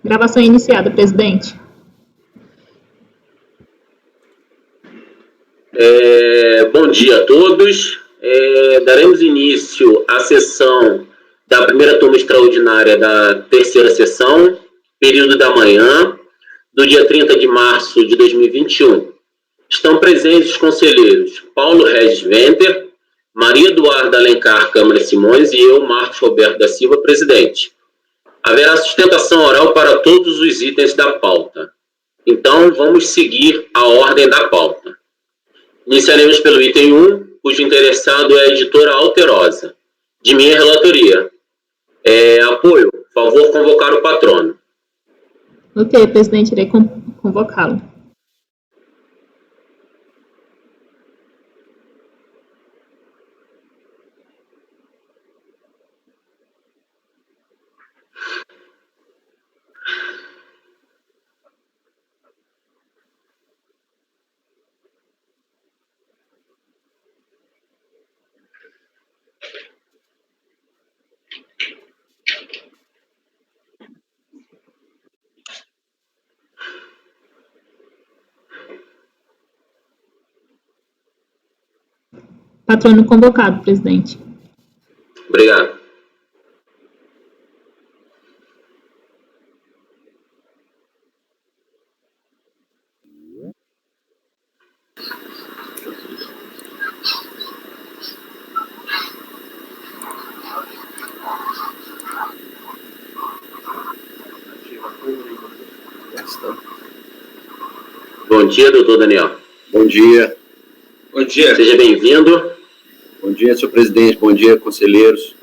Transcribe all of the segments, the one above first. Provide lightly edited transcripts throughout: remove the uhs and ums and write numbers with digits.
Gravação iniciada, presidente. Bom dia a todos. Daremos início à sessão da primeira turma extraordinária da terceira sessão, período da manhã, do dia 30 de março de 2021. Estão presentes os conselheiros Paulo Regis Venter, Maria Eduarda Alencar Câmara Simões e eu, Marcos Roberto da Silva, presidente. Haverá sustentação oral para todos os itens da pauta. Então, vamos seguir a ordem da pauta. Iniciaremos pelo item 1, cujo interessado é a editora Alterosa. De minha relatoria. Apoio. Favor convocar o patrono. Ok, presidente, irei convocá-lo. Patrono convocado, presidente. Obrigado. Bom dia, doutor Daniel. Bom dia. Bom dia. Seja bem-vindo. Bom dia, senhor presidente. Bom dia, conselheiros.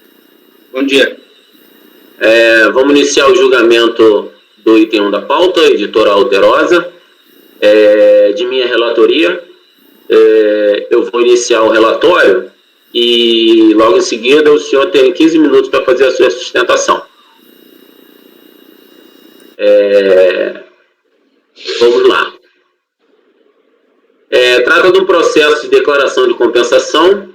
Bom dia. Vamos iniciar o julgamento do item 1 da pauta, editora Alterosa. De minha relatoria, eu vou iniciar o relatório e logo em seguida o senhor tem 15 minutos para fazer a sua sustentação. Vamos lá. Trata de um processo de declaração de compensação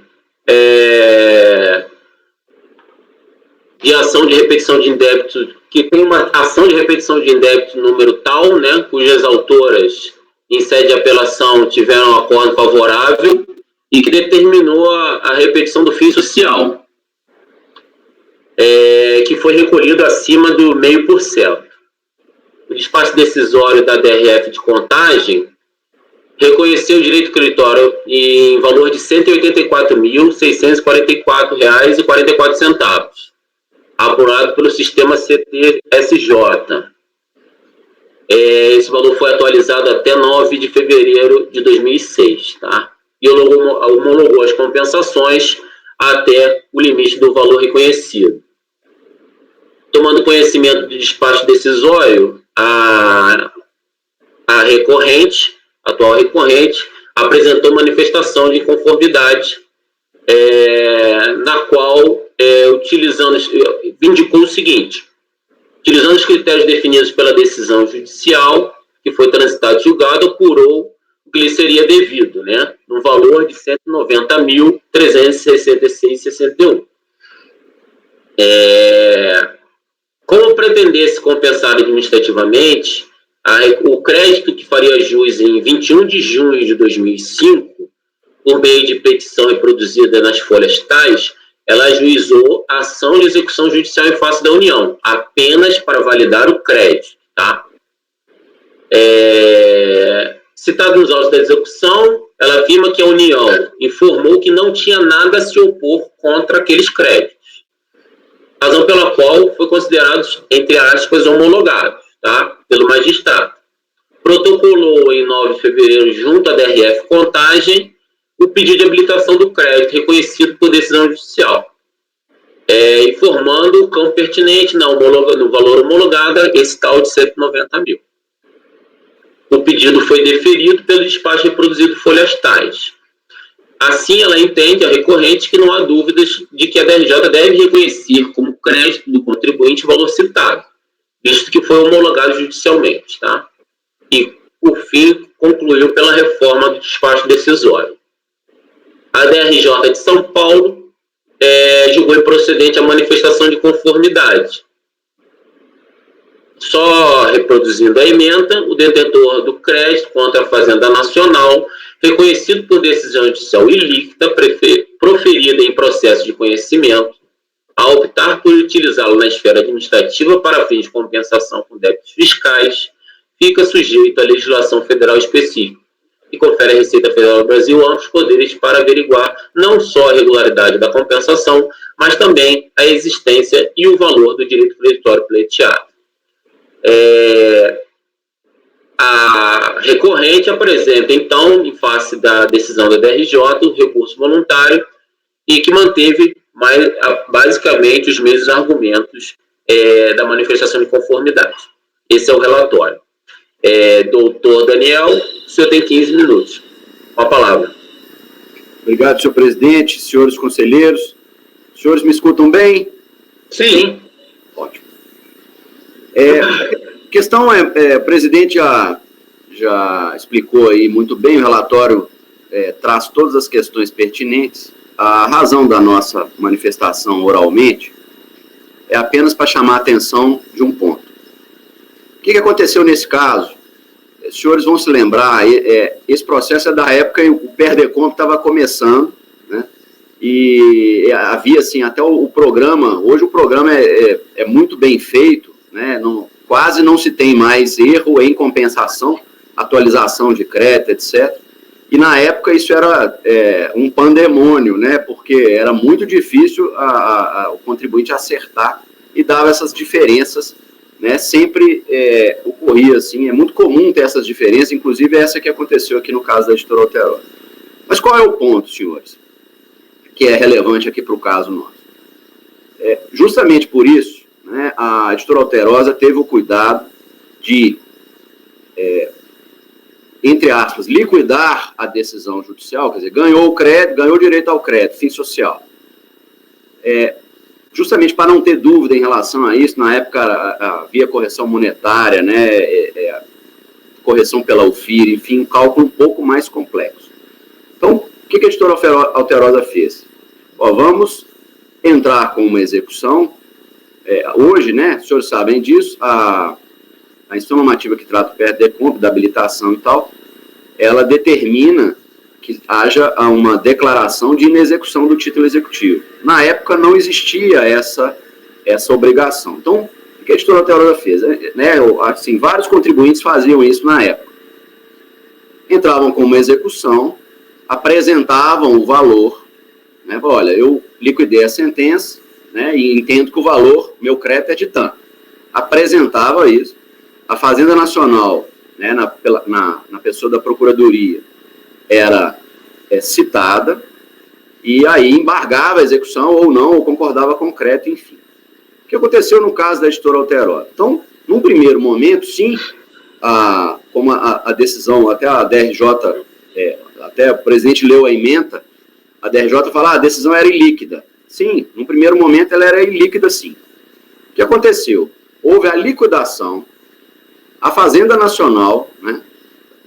de ação de repetição de indébito, que tem uma ação de repetição de indébito número tal, né, cujas autoras, em sede de apelação, tiveram um acordo favorável e que determinou a repetição do fim social, que foi recolhido acima do 0,5%. O despacho decisório da DRF de Contagem reconheceu o direito creditório em valor de R$ 184.644,44, apurado pelo sistema CTSJ. Esse valor foi atualizado até 9 de fevereiro de 2006, tá? E homologou as compensações até o limite do valor reconhecido. Tomando conhecimento do despacho decisório, a atual recorrente, apresentou manifestação de inconformidade, na qual vindicou o seguinte: utilizando os critérios definidos pela decisão judicial, que foi transitada e julgada, apurou o que lhe seria devido, né, no valor de R$ 190.366,61. Como pretendesse compensar administrativamente, o crédito que faria jus em 21 de junho de 2005, por meio de petição reproduzida nas folhas tais, ela ajuizou a ação de execução judicial em face da União, apenas para validar o crédito, tá? Citado nos autos da execução, ela afirma que a União informou que não tinha nada a se opor contra aqueles créditos, razão pela qual foi considerado, entre aspas, homologado, tá, pelo magistrado. Protocolou em 9 de fevereiro, junto à DRF Contagem, o pedido de habilitação do crédito reconhecido por decisão judicial, informando o campo pertinente no valor homologado, esse tal de 190 mil. O pedido foi deferido pelo despacho reproduzido folhas tais. Assim, ela entende, a recorrente, que não há dúvidas de que a DRJ deve reconhecer como crédito do contribuinte o valor citado, visto que foi homologado judicialmente, tá? E, por fim, concluiu pela reforma do despacho decisório. A DRJ de São Paulo julgou improcedente a manifestação de conformidade. Só reproduzindo a ementa, o detentor do crédito contra a Fazenda Nacional, reconhecido por decisão judicial ilícita proferida em processo de conhecimento, a optar por utilizá-lo na esfera administrativa para fins de compensação com débitos fiscais, fica sujeito à legislação federal específica e confere à Receita Federal do Brasil amplos poderes para averiguar não só a regularidade da compensação, mas também a existência e o valor do direito creditório pleiteado. A recorrente apresenta, então, em face da decisão da DRJ, o recurso voluntário e que manteve basicamente os mesmos argumentos da manifestação de conformidade. Esse é o relatório. Doutor Daniel, o senhor tem 15 minutos. Com a palavra. Obrigado, senhor presidente, senhores conselheiros. Os senhores me escutam bem? Sim. Ótimo. A questão o presidente já explicou aí muito bem, o relatório traz todas as questões pertinentes. A razão da nossa manifestação oralmente é apenas para chamar a atenção de um ponto. O que aconteceu nesse caso? Os senhores vão se lembrar, esse processo é da época em que o PERDECOMP estava começando, né? E havia, assim, até o programa, hoje o programa é muito bem feito, né? Quase não se tem mais erro em compensação, atualização de crédito, etc. E na época isso era um pandemônio, né? Porque era muito difícil o contribuinte acertar e dava essas diferenças, né? Sempre ocorria assim, é muito comum ter essas diferenças, inclusive essa que aconteceu aqui no caso da editora Alterosa. Mas qual é o ponto, senhores, que é relevante aqui para o caso nosso? Justamente por isso, né, a editora Alterosa teve o cuidado de, entre aspas, liquidar a decisão judicial, quer dizer, ganhou o crédito, ganhou o direito ao crédito, fim social. Justamente para não ter dúvida em relação a isso, na época havia correção monetária, né, correção pela UFIR, enfim, um cálculo um pouco mais complexo. Então, o que a editora Alterosa fez? Vamos entrar com uma execução. Hoje, né, os senhores sabem disso, a instrução normativa que trata o PERDECOMP, da habilitação e tal, ela determina que haja uma declaração de inexecução do título executivo. Na época não existia essa obrigação. Então, o que a editora Alterosa fez? Né, assim, vários contribuintes faziam isso na época. Entravam com uma execução, apresentavam o valor, né, olha, eu liquidei a sentença, né, e entendo que o valor, meu crédito é de tanto. Apresentava isso, a Fazenda Nacional, né, na pessoa da Procuradoria, era citada, e aí embargava a execução ou não, ou concordava com o crédito, enfim. O que aconteceu no caso da editora Alterosa? Então, num primeiro momento, sim, como a decisão, até a DRJ, até o presidente leu a ementa, a DRJ fala, a decisão era ilíquida. Sim, no primeiro momento ela era ilíquida, sim. O que aconteceu? Houve a liquidação, a Fazenda Nacional, né,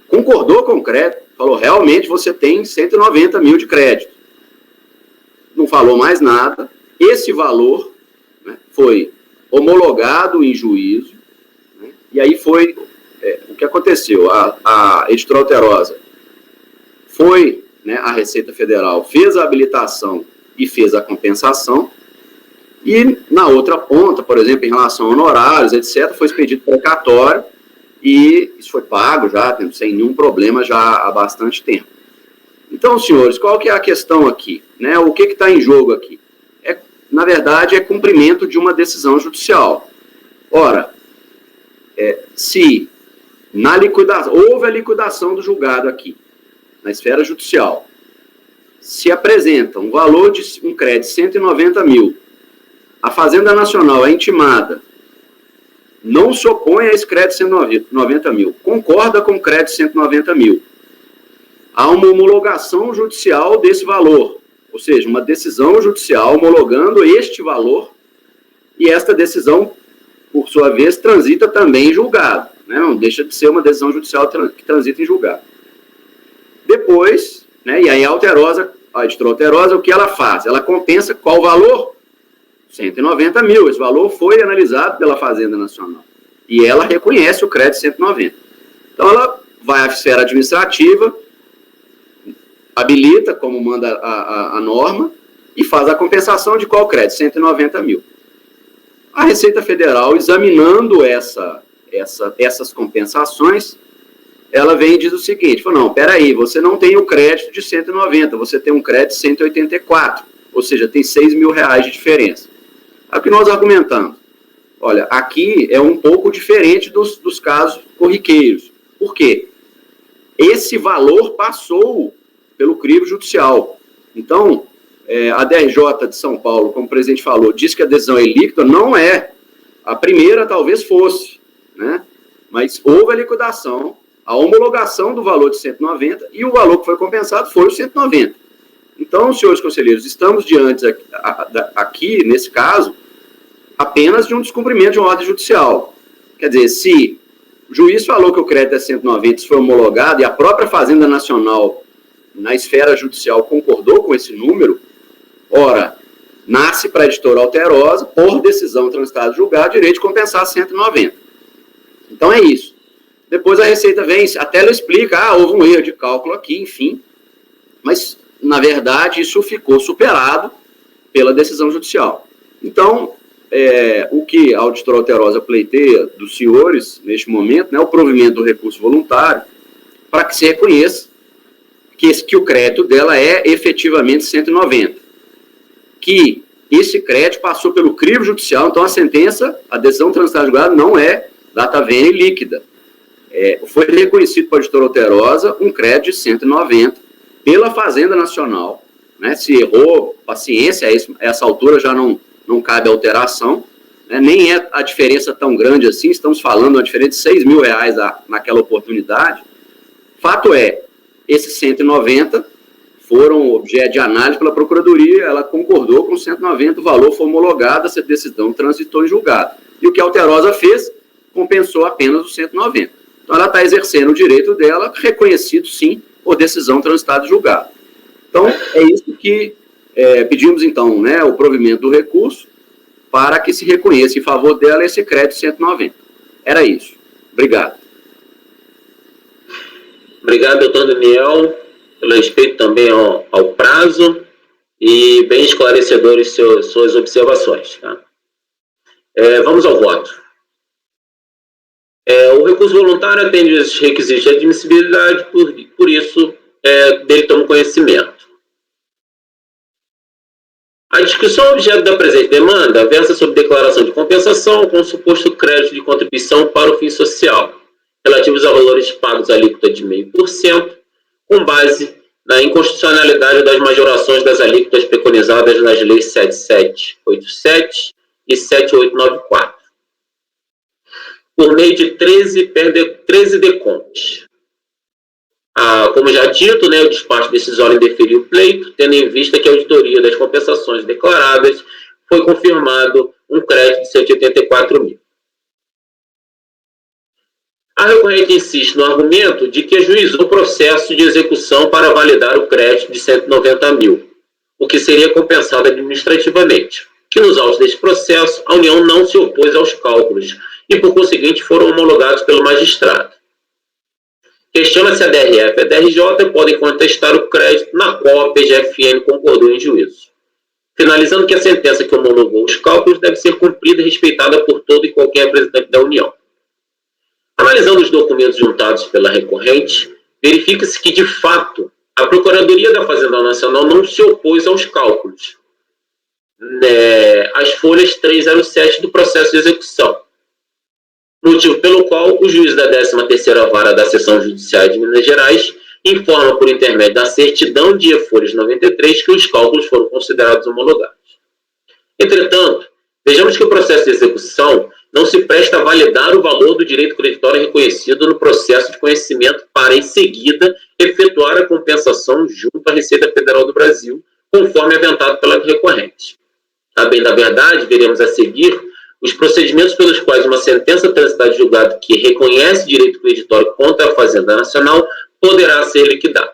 concordou com o crédito, falou, realmente você tem 190 mil de crédito. Não falou mais nada. Esse valor, né, foi homologado em juízo, né, e aí foi o que aconteceu. A editora Alterosa foi, né, a Receita Federal, fez a habilitação e fez a compensação, e na outra ponta, por exemplo, em relação a honorários, etc., foi expedido precatório, e isso foi pago já, sem nenhum problema, já há bastante tempo. Então, senhores, qual que é a questão aqui? Né? O que está em jogo aqui? Na verdade, é cumprimento de uma decisão judicial. Ora, se na liquidação, houve a liquidação do julgado aqui, na esfera judicial, se apresenta um valor de um crédito de 190 mil, a Fazenda Nacional é intimada, não se opõe a esse crédito de 190 mil, concorda com o crédito de 190 mil. Há uma homologação judicial desse valor, ou seja, uma decisão judicial homologando este valor, e esta decisão, por sua vez, transita também em julgado, né? Não deixa de ser uma decisão judicial que transita em julgado. Depois, né, e aí a editora Alterosa, o que ela faz? Ela compensa qual valor? 190 mil. Esse valor foi analisado pela Fazenda Nacional. e ela reconhece o crédito 190. Então, ela vai à esfera administrativa, habilita, como manda a norma, e faz a compensação de qual crédito? 190 mil. A Receita Federal, examinando essas compensações, ela vem e diz o seguinte, fala, não, peraí, você não tem o crédito de 190, você tem um crédito de 184, ou seja, tem 6 mil reais de diferença. É o que nós argumentamos. Olha, aqui é um pouco diferente dos casos corriqueiros. Por quê? Esse valor passou pelo crivo judicial. Então, a DRJ de São Paulo, como o presidente falou, diz que a decisão é ilíquida, não é. A primeira talvez fosse, né? Mas houve a liquidação, a homologação do valor de 190 e o valor que foi compensado foi o 190. Então, senhores conselheiros, estamos diante aqui, nesse caso, apenas de um descumprimento de uma ordem judicial. Quer dizer, se o juiz falou que o crédito é 190, isso foi homologado, e a própria Fazenda Nacional, na esfera judicial, concordou com esse número, ora, nasce para a editora Alterosa, por decisão transitada julgada, direito de compensar 190. Então é isso. Depois a Receita vem, até ela explica, houve um erro de cálculo aqui, enfim, mas, na verdade, isso ficou superado pela decisão judicial. Então, o que a auditora Alterosa pleiteia dos senhores, neste momento, né, o provimento do recurso voluntário, para que se reconheça que o crédito dela é efetivamente 190. Que esse crédito passou pelo crivo judicial, então a sentença, a decisão transitada julgada não é data vênia líquida. Foi reconhecido para a auditora Alterosa um crédito de 190 pela Fazenda Nacional, né, se errou, paciência, a essa altura já não cabe alteração, né, nem é a diferença tão grande assim, estamos falando de uma diferença de 6 mil reais naquela oportunidade. Fato é, esses 190 foram objeto de análise pela Procuradoria, ela concordou com 190, o valor foi homologado, essa decisão transitou em julgado. E o que a Alterosa fez, compensou apenas os 190. Então, ela está exercendo o direito dela, reconhecido, sim, por decisão transitada em julgado. Então, é isso que pedimos, então, né, o provimento do recurso para que se reconheça em favor dela esse crédito 190. Era isso. Obrigado. Obrigado, doutor Daniel, pelo respeito também ao prazo e bem esclarecedores suas observações. Tá? Vamos ao voto. O recurso voluntário atende os requisitos de admissibilidade, por isso, dele tomo conhecimento. A discussão objeto da presente demanda versa sobre declaração de compensação com suposto crédito de contribuição para o fim social, relativos a valores pagos alíquota de 0,5%, com base na inconstitucionalidade das majorações das alíquotas preconizadas nas leis 7787 e 7894, por meio de 13 DECOMs. Como já dito, né, o despacho decisório indeferiu o pleito, tendo em vista que a auditoria das compensações declaradas foi confirmado um crédito de 184 mil. A recorrente insiste no argumento de que ajuizou o processo de execução para validar o crédito de 190 mil, o que seria compensado administrativamente, que nos autos deste processo a União não se opôs aos cálculos e, por conseguinte, foram homologados pelo magistrado. Questiona se a DRF e a DRJ podem contestar o crédito na qual a PGFN concordou em juízo, finalizando que a sentença que homologou os cálculos deve ser cumprida e respeitada por todo e qualquer representante da União. Analisando os documentos juntados pela recorrente, verifica-se que, de fato, a Procuradoria da Fazenda Nacional não se opôs aos cálculos, as folhas 307 do processo de execução, motivo pelo qual o juiz da 13ª Vara da Seção Judiciária de Minas Gerais informa por intermédio da certidão de folhas 93 que os cálculos foram considerados homologados. Entretanto, vejamos que o processo de execução não se presta a validar o valor do direito creditório reconhecido no processo de conhecimento para, em seguida, efetuar a compensação junto à Receita Federal do Brasil, conforme aventado pela recorrente. A bem da verdade, veremos a seguir os procedimentos pelos quais uma sentença transitada de julgado que reconhece direito creditório contra a Fazenda Nacional poderá ser liquidada.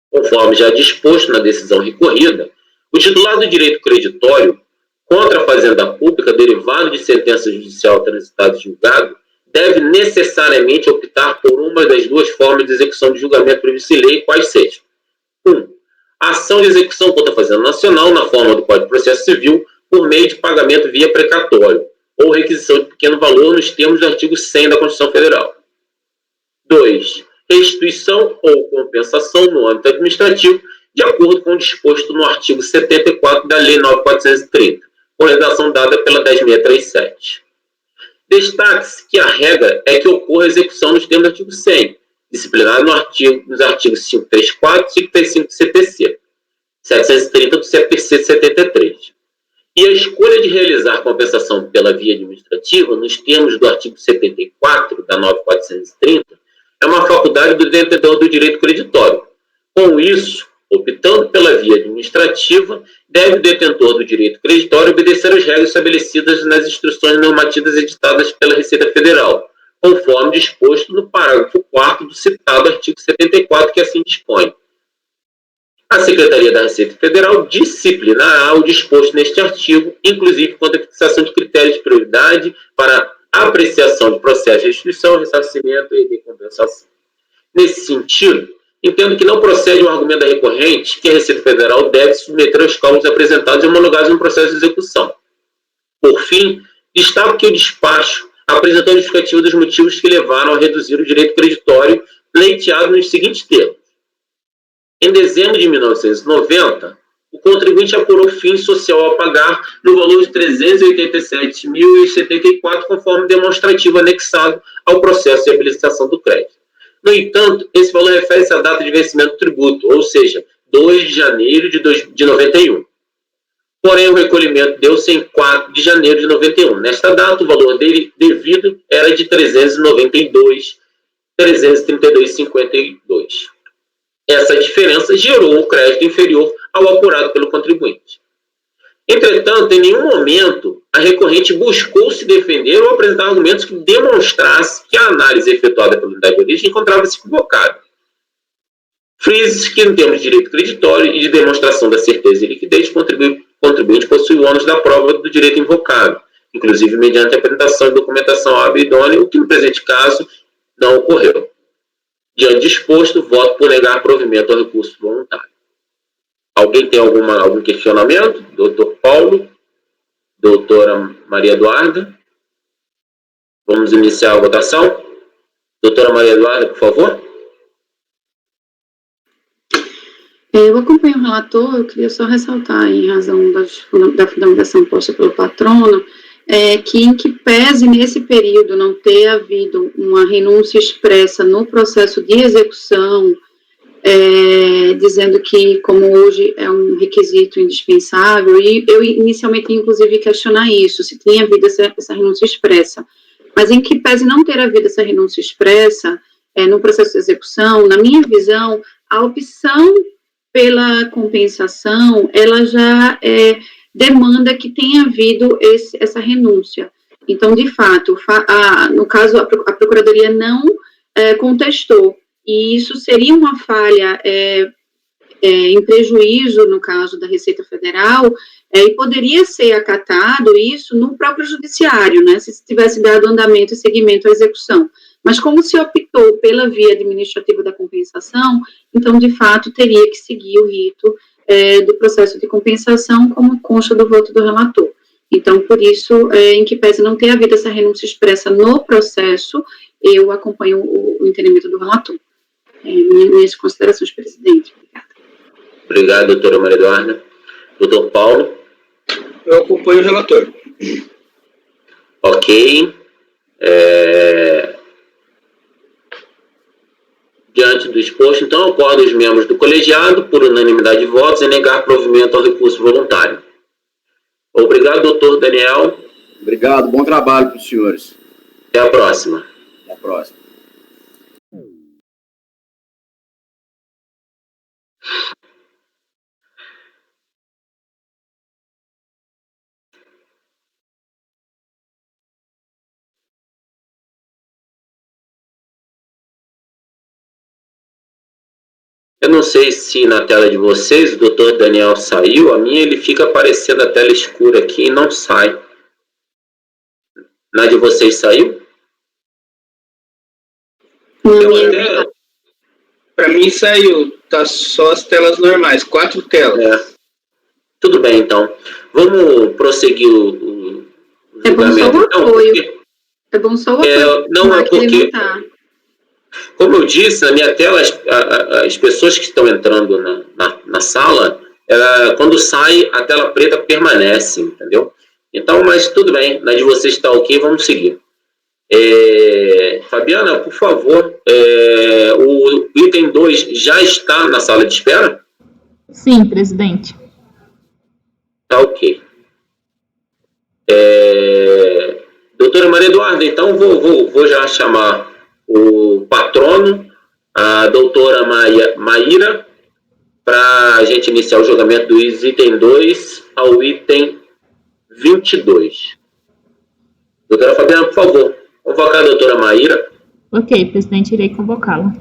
Conforme já disposto na decisão recorrida, o titular do direito creditório contra a fazenda pública, derivado de sentença judicial transitada e julgado, deve necessariamente optar por uma das duas formas de execução de julgamento previsto em lei, quais sejam: 1. Ação de execução contra a Fazenda Nacional na forma do Código de Processo Civil por meio de pagamento via precatório ou requisição de pequeno valor nos termos do artigo 100 da Constituição Federal. 2. Restituição ou compensação no âmbito administrativo, de acordo com o disposto no artigo 74 da Lei 9.430, com redação dada pela 10.637. Destaque-se que a regra é que ocorra a execução nos termos do artigo 100, disciplinado nos artigos 534 e 535 do CPC, 730 do CPC de 73. E a escolha de realizar compensação pela via administrativa, nos termos do artigo 74 da 9.430, é uma faculdade do detentor do direito creditório. Com isso, optando pela via administrativa, deve o detentor do direito creditório obedecer às regras estabelecidas nas instruções normativas editadas pela Receita Federal, conforme disposto no parágrafo 4º do citado artigo 74, que assim dispõe. A Secretaria da Receita Federal disciplinará o disposto neste artigo, inclusive quanto à fixação de critérios de prioridade para apreciação de processo de restituição, ressarcimento e de compensação. Nesse sentido, entendo que não procede o argumento da recorrente que a Receita Federal deve submeter aos cálculos apresentados e homologados no processo de execução. Por fim, destaco que o despacho apresentou a justificativa dos motivos que levaram a reduzir o direito creditório, pleiteado nos seguintes termos. Em dezembro de 1990, o contribuinte apurou fim social a pagar no valor de R$ 387.074, conforme demonstrativo anexado ao processo de habilitação do crédito. No entanto, esse valor refere-se à data de vencimento do tributo, ou seja, 2 de janeiro de 91. Porém, o recolhimento deu-se em 4 de janeiro de 91. Nesta data, o valor dele devido era de R$ 332,52. Essa diferença gerou um crédito inferior ao apurado pelo contribuinte. Entretanto, em nenhum momento a recorrente buscou se defender ou apresentar argumentos que demonstrassem que a análise efetuada pela unidade de origem encontrava-se equivocada. Frise que, em termos de direito creditório e de demonstração da certeza e liquidez, o contribuinte possui o ônus da prova do direito invocado, inclusive mediante a apresentação de documentação hábil e idônea, o que no presente caso não ocorreu. Diante disposto, voto por negar provimento ao recurso voluntário. Alguém tem algum questionamento? Doutor Paulo? Doutora Maria Eduarda? Vamos iniciar a votação? Doutora Maria Eduarda, por favor. Eu acompanho o relator, eu queria só ressaltar, em razão da fundamentação posta pelo patrono, que em que pese nesse período não ter havido uma renúncia expressa no processo de execução, dizendo que, como hoje é um requisito indispensável, e eu inicialmente, inclusive, questionar isso, se tinha havido essa renúncia expressa, mas em que pese não ter havido essa renúncia expressa no processo de execução, na minha visão, a opção pela compensação, ela já demanda que tenha havido essa renúncia. Então, de fato, no caso, a Procuradoria não contestou, e isso seria uma falha em prejuízo, no caso da Receita Federal, e poderia ser acatado isso no próprio judiciário, né, se tivesse dado andamento e seguimento à execução. Mas como se optou pela via administrativa da compensação, então, de fato, teria que seguir o rito do processo de compensação, como consta do voto do relator. Então, por isso, em que pese não ter havido essa renúncia expressa no processo, eu acompanho o entendimento do relator. Minhas considerações, presidente. Obrigada. Obrigado, doutora Maria Eduarda. Doutor Paulo? Eu acompanho o relator. Ok. Diante do exposto, então, acordam os membros do colegiado, por unanimidade de votos, em negar provimento ao recurso voluntário. Obrigado, doutor Daniel. Obrigado, bom trabalho para os senhores. Até a próxima. Até a próxima. Eu não sei se na tela de vocês o doutor Daniel saiu, a minha ele fica aparecendo a tela escura aqui e não sai. Na de vocês saiu? Para mim saiu, tá só as telas normais, 4 telas. Tudo bem, então. Vamos prosseguir o julgamento. Então, porque... É bom só o apoio. Não, é porque... Como eu disse, na minha tela, as pessoas que estão entrando na sala, quando sai, a tela preta permanece, entendeu? Então, mas tudo bem, na de vocês está ok, vamos seguir. Fabiana, por favor, o item 2 já está na sala de espera? Sim, presidente. Tá ok. Doutora Maria Eduarda, então vou já chamar o patrono, a doutora Maíra, para a gente iniciar o julgamento do item 2 ao item 22. Doutora Fabiana, por favor, convocar a doutora Maíra. Ok, presidente, irei convocá-la.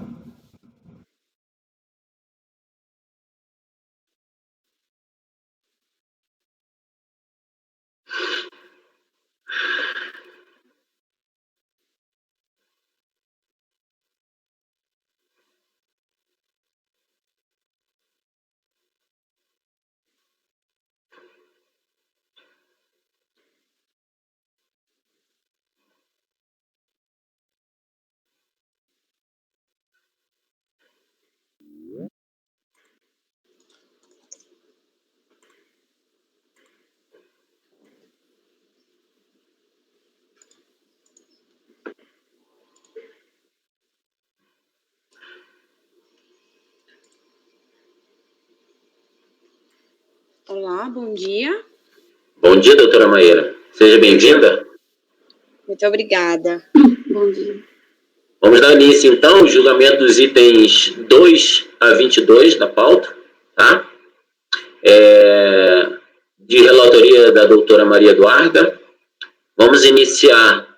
Olá, bom dia. Bom dia, doutora Maíra. Seja bem-vinda. Muito obrigada. Bom dia. Vamos dar início, então, ao julgamento dos itens 2 a 22 da pauta, tá? De relatoria da doutora Maria Eduarda. Vamos iniciar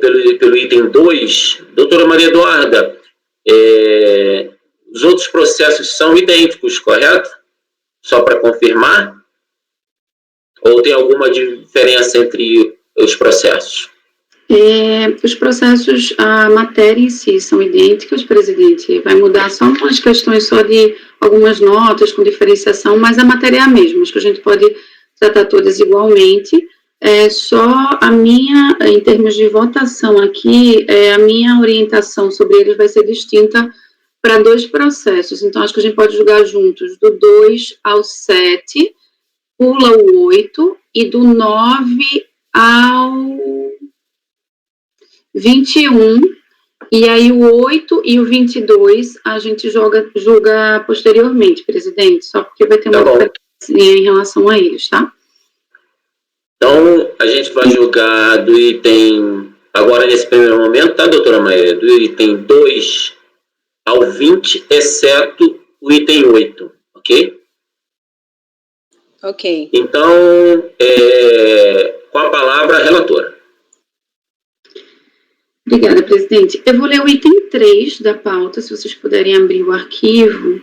pelo item 2. Doutora Maria Eduarda, os outros processos são idênticos, correto? Só para confirmar? Ou tem alguma diferença entre os processos? Os processos, a matéria em si são idênticos, presidente. Vai mudar só umas questões só de algumas notas com diferenciação, mas a matéria é a mesma. Acho que a gente pode tratar todas igualmente. Só a minha, em termos de votação aqui, a minha orientação sobre eles vai ser distinta para 2 processos. Então, acho que a gente pode julgar juntos do 2 ao 7, pula o 8, e do 9 ao 21, e aí o 8 e o 22 a gente julga posteriormente, presidente, só porque vai ter uma diferença em relação a eles, tá? Então, a gente vai julgar do item, agora nesse primeiro momento, tá, doutora Maíra? Do item 2 ao 20, exceto o item 8, ok? Ok. Então, com a palavra, a relatora. Obrigada, presidente. Eu vou ler o item 3 da pauta, se vocês puderem abrir o arquivo.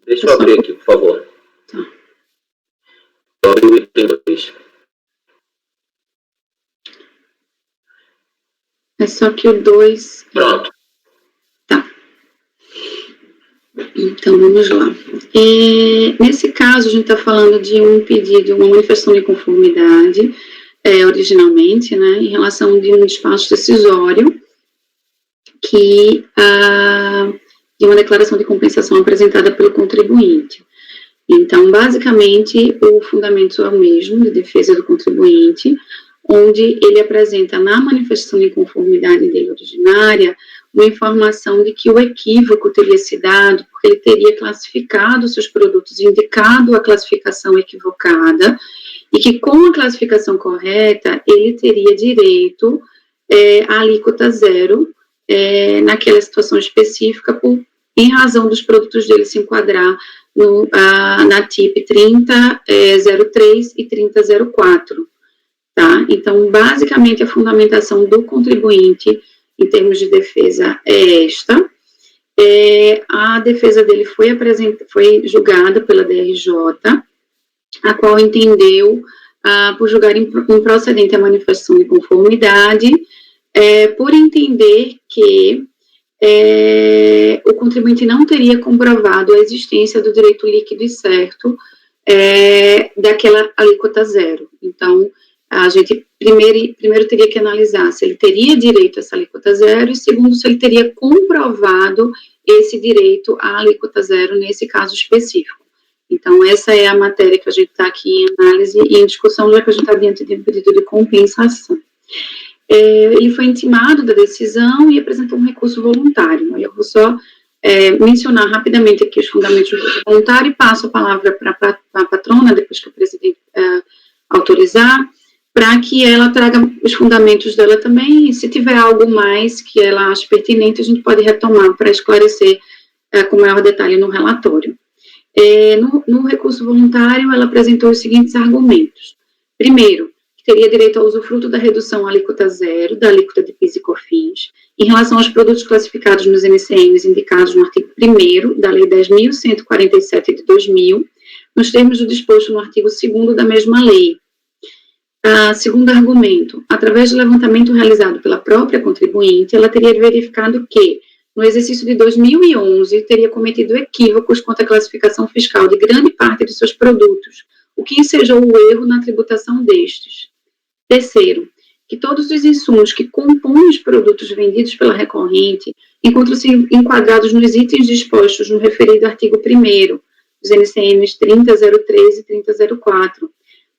Deixa eu abrir aqui, por favor. Tá. Eu abri o item 2. É só que o 2... Pronto. Tá. Então, vamos lá. Nesse caso, a gente está falando de um pedido, uma manifestação de conformidade, originalmente, né, em relação de um despacho decisório, de uma declaração de compensação apresentada pelo contribuinte. Então, basicamente, o fundamento é o mesmo, de defesa do contribuinte, onde ele apresenta na manifestação de conformidade dele originária uma informação de que o equívoco teria se dado porque ele teria classificado seus produtos, indicado a classificação equivocada, e que com a classificação correta ele teria direito à alíquota zero naquela situação específica, em razão dos produtos dele se enquadrar na TIP 3003 e 3004. Tá? Então, basicamente, a fundamentação do contribuinte, em termos de defesa, é esta. A defesa dele foi julgada pela DRJ, a qual entendeu, por julgar improcedente a manifestação de conformidade, por entender que o contribuinte não teria comprovado a existência do direito líquido e certo daquela alíquota zero. Então, a gente primeiro teria que analisar se ele teria direito a essa alíquota zero, e segundo, se ele teria comprovado esse direito à alíquota zero nesse caso específico. Então, essa é a matéria que a gente está aqui em análise e em discussão, já que a gente está diante de um pedido de compensação. Ele foi intimado da decisão e apresentou um recurso voluntário. Eu vou só mencionar rapidamente aqui os fundamentos do recurso voluntário e passo a palavra para a patrona, depois que o presidente autorizar, para que ela traga os fundamentos dela também, e se tiver algo mais que ela ache pertinente, a gente pode retomar para esclarecer com maior detalhe no relatório. No recurso voluntário, ela apresentou os seguintes argumentos. Primeiro, que teria direito ao usufruto da redução à alíquota zero, da alíquota de PIS e COFINS, em relação aos produtos classificados nos NCMs indicados no artigo 1º da Lei 10.147 de 2000, nos termos do disposto no artigo 2º da mesma lei. Segundo argumento, através do levantamento realizado pela própria contribuinte, ela teria verificado que, no exercício de 2011, teria cometido equívocos quanto à classificação fiscal de grande parte de seus produtos, o que ensejou o erro na tributação destes. Terceiro, que todos os insumos que compõem os produtos vendidos pela recorrente encontram-se enquadrados nos itens dispostos no referido artigo 1º, dos NCMs 3003 e 3004,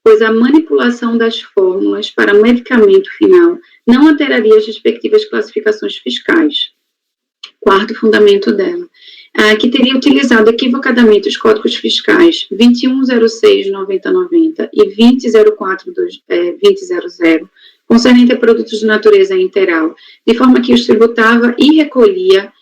pois a manipulação das fórmulas para medicamento final não alteraria as respectivas classificações fiscais. Quarto fundamento dela, que teria utilizado equivocadamente os códigos fiscais 2106-9090 e 2004-2000, concernente a produtos de natureza integral, de forma que os tributava e recolhia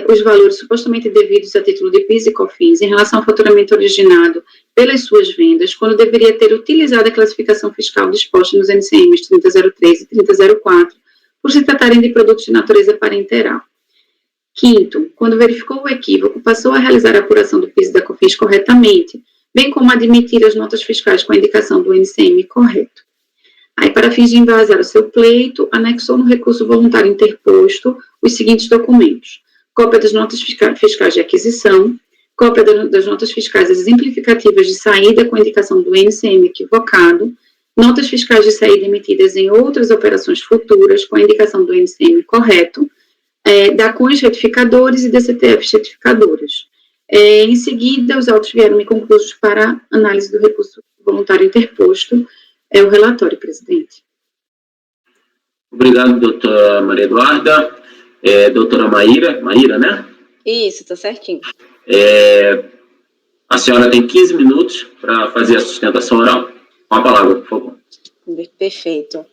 os valores supostamente devidos a título de PIS e COFINS em relação ao faturamento originado pelas suas vendas, quando deveria ter utilizado a classificação fiscal disposta nos NCMs 3003 e 3004, por se tratarem de produtos de natureza parenteral. Quinto, quando verificou o equívoco, passou a realizar a apuração do PIS e da COFINS corretamente, bem como admitir as notas fiscais com a indicação do NCM correto. Aí, para fins de embasar o seu pleito, anexou no recurso voluntário interposto os seguintes documentos: cópia das notas fiscais de aquisição, cópia das notas fiscais exemplificativas de saída com indicação do NCM equivocado, notas fiscais de saída emitidas em outras operações futuras com a indicação do NCM correto, da CUNS retificadores e DCTF retificadoras. Em seguida, os autos vieram inconclusos para análise do recurso voluntário interposto. O relatório, presidente. Obrigado, doutora Maria Eduarda. Doutora Maíra, né? Isso, tá certinho. A senhora tem 15 minutos para fazer a sustentação oral. Com a palavra, por favor. Perfeito.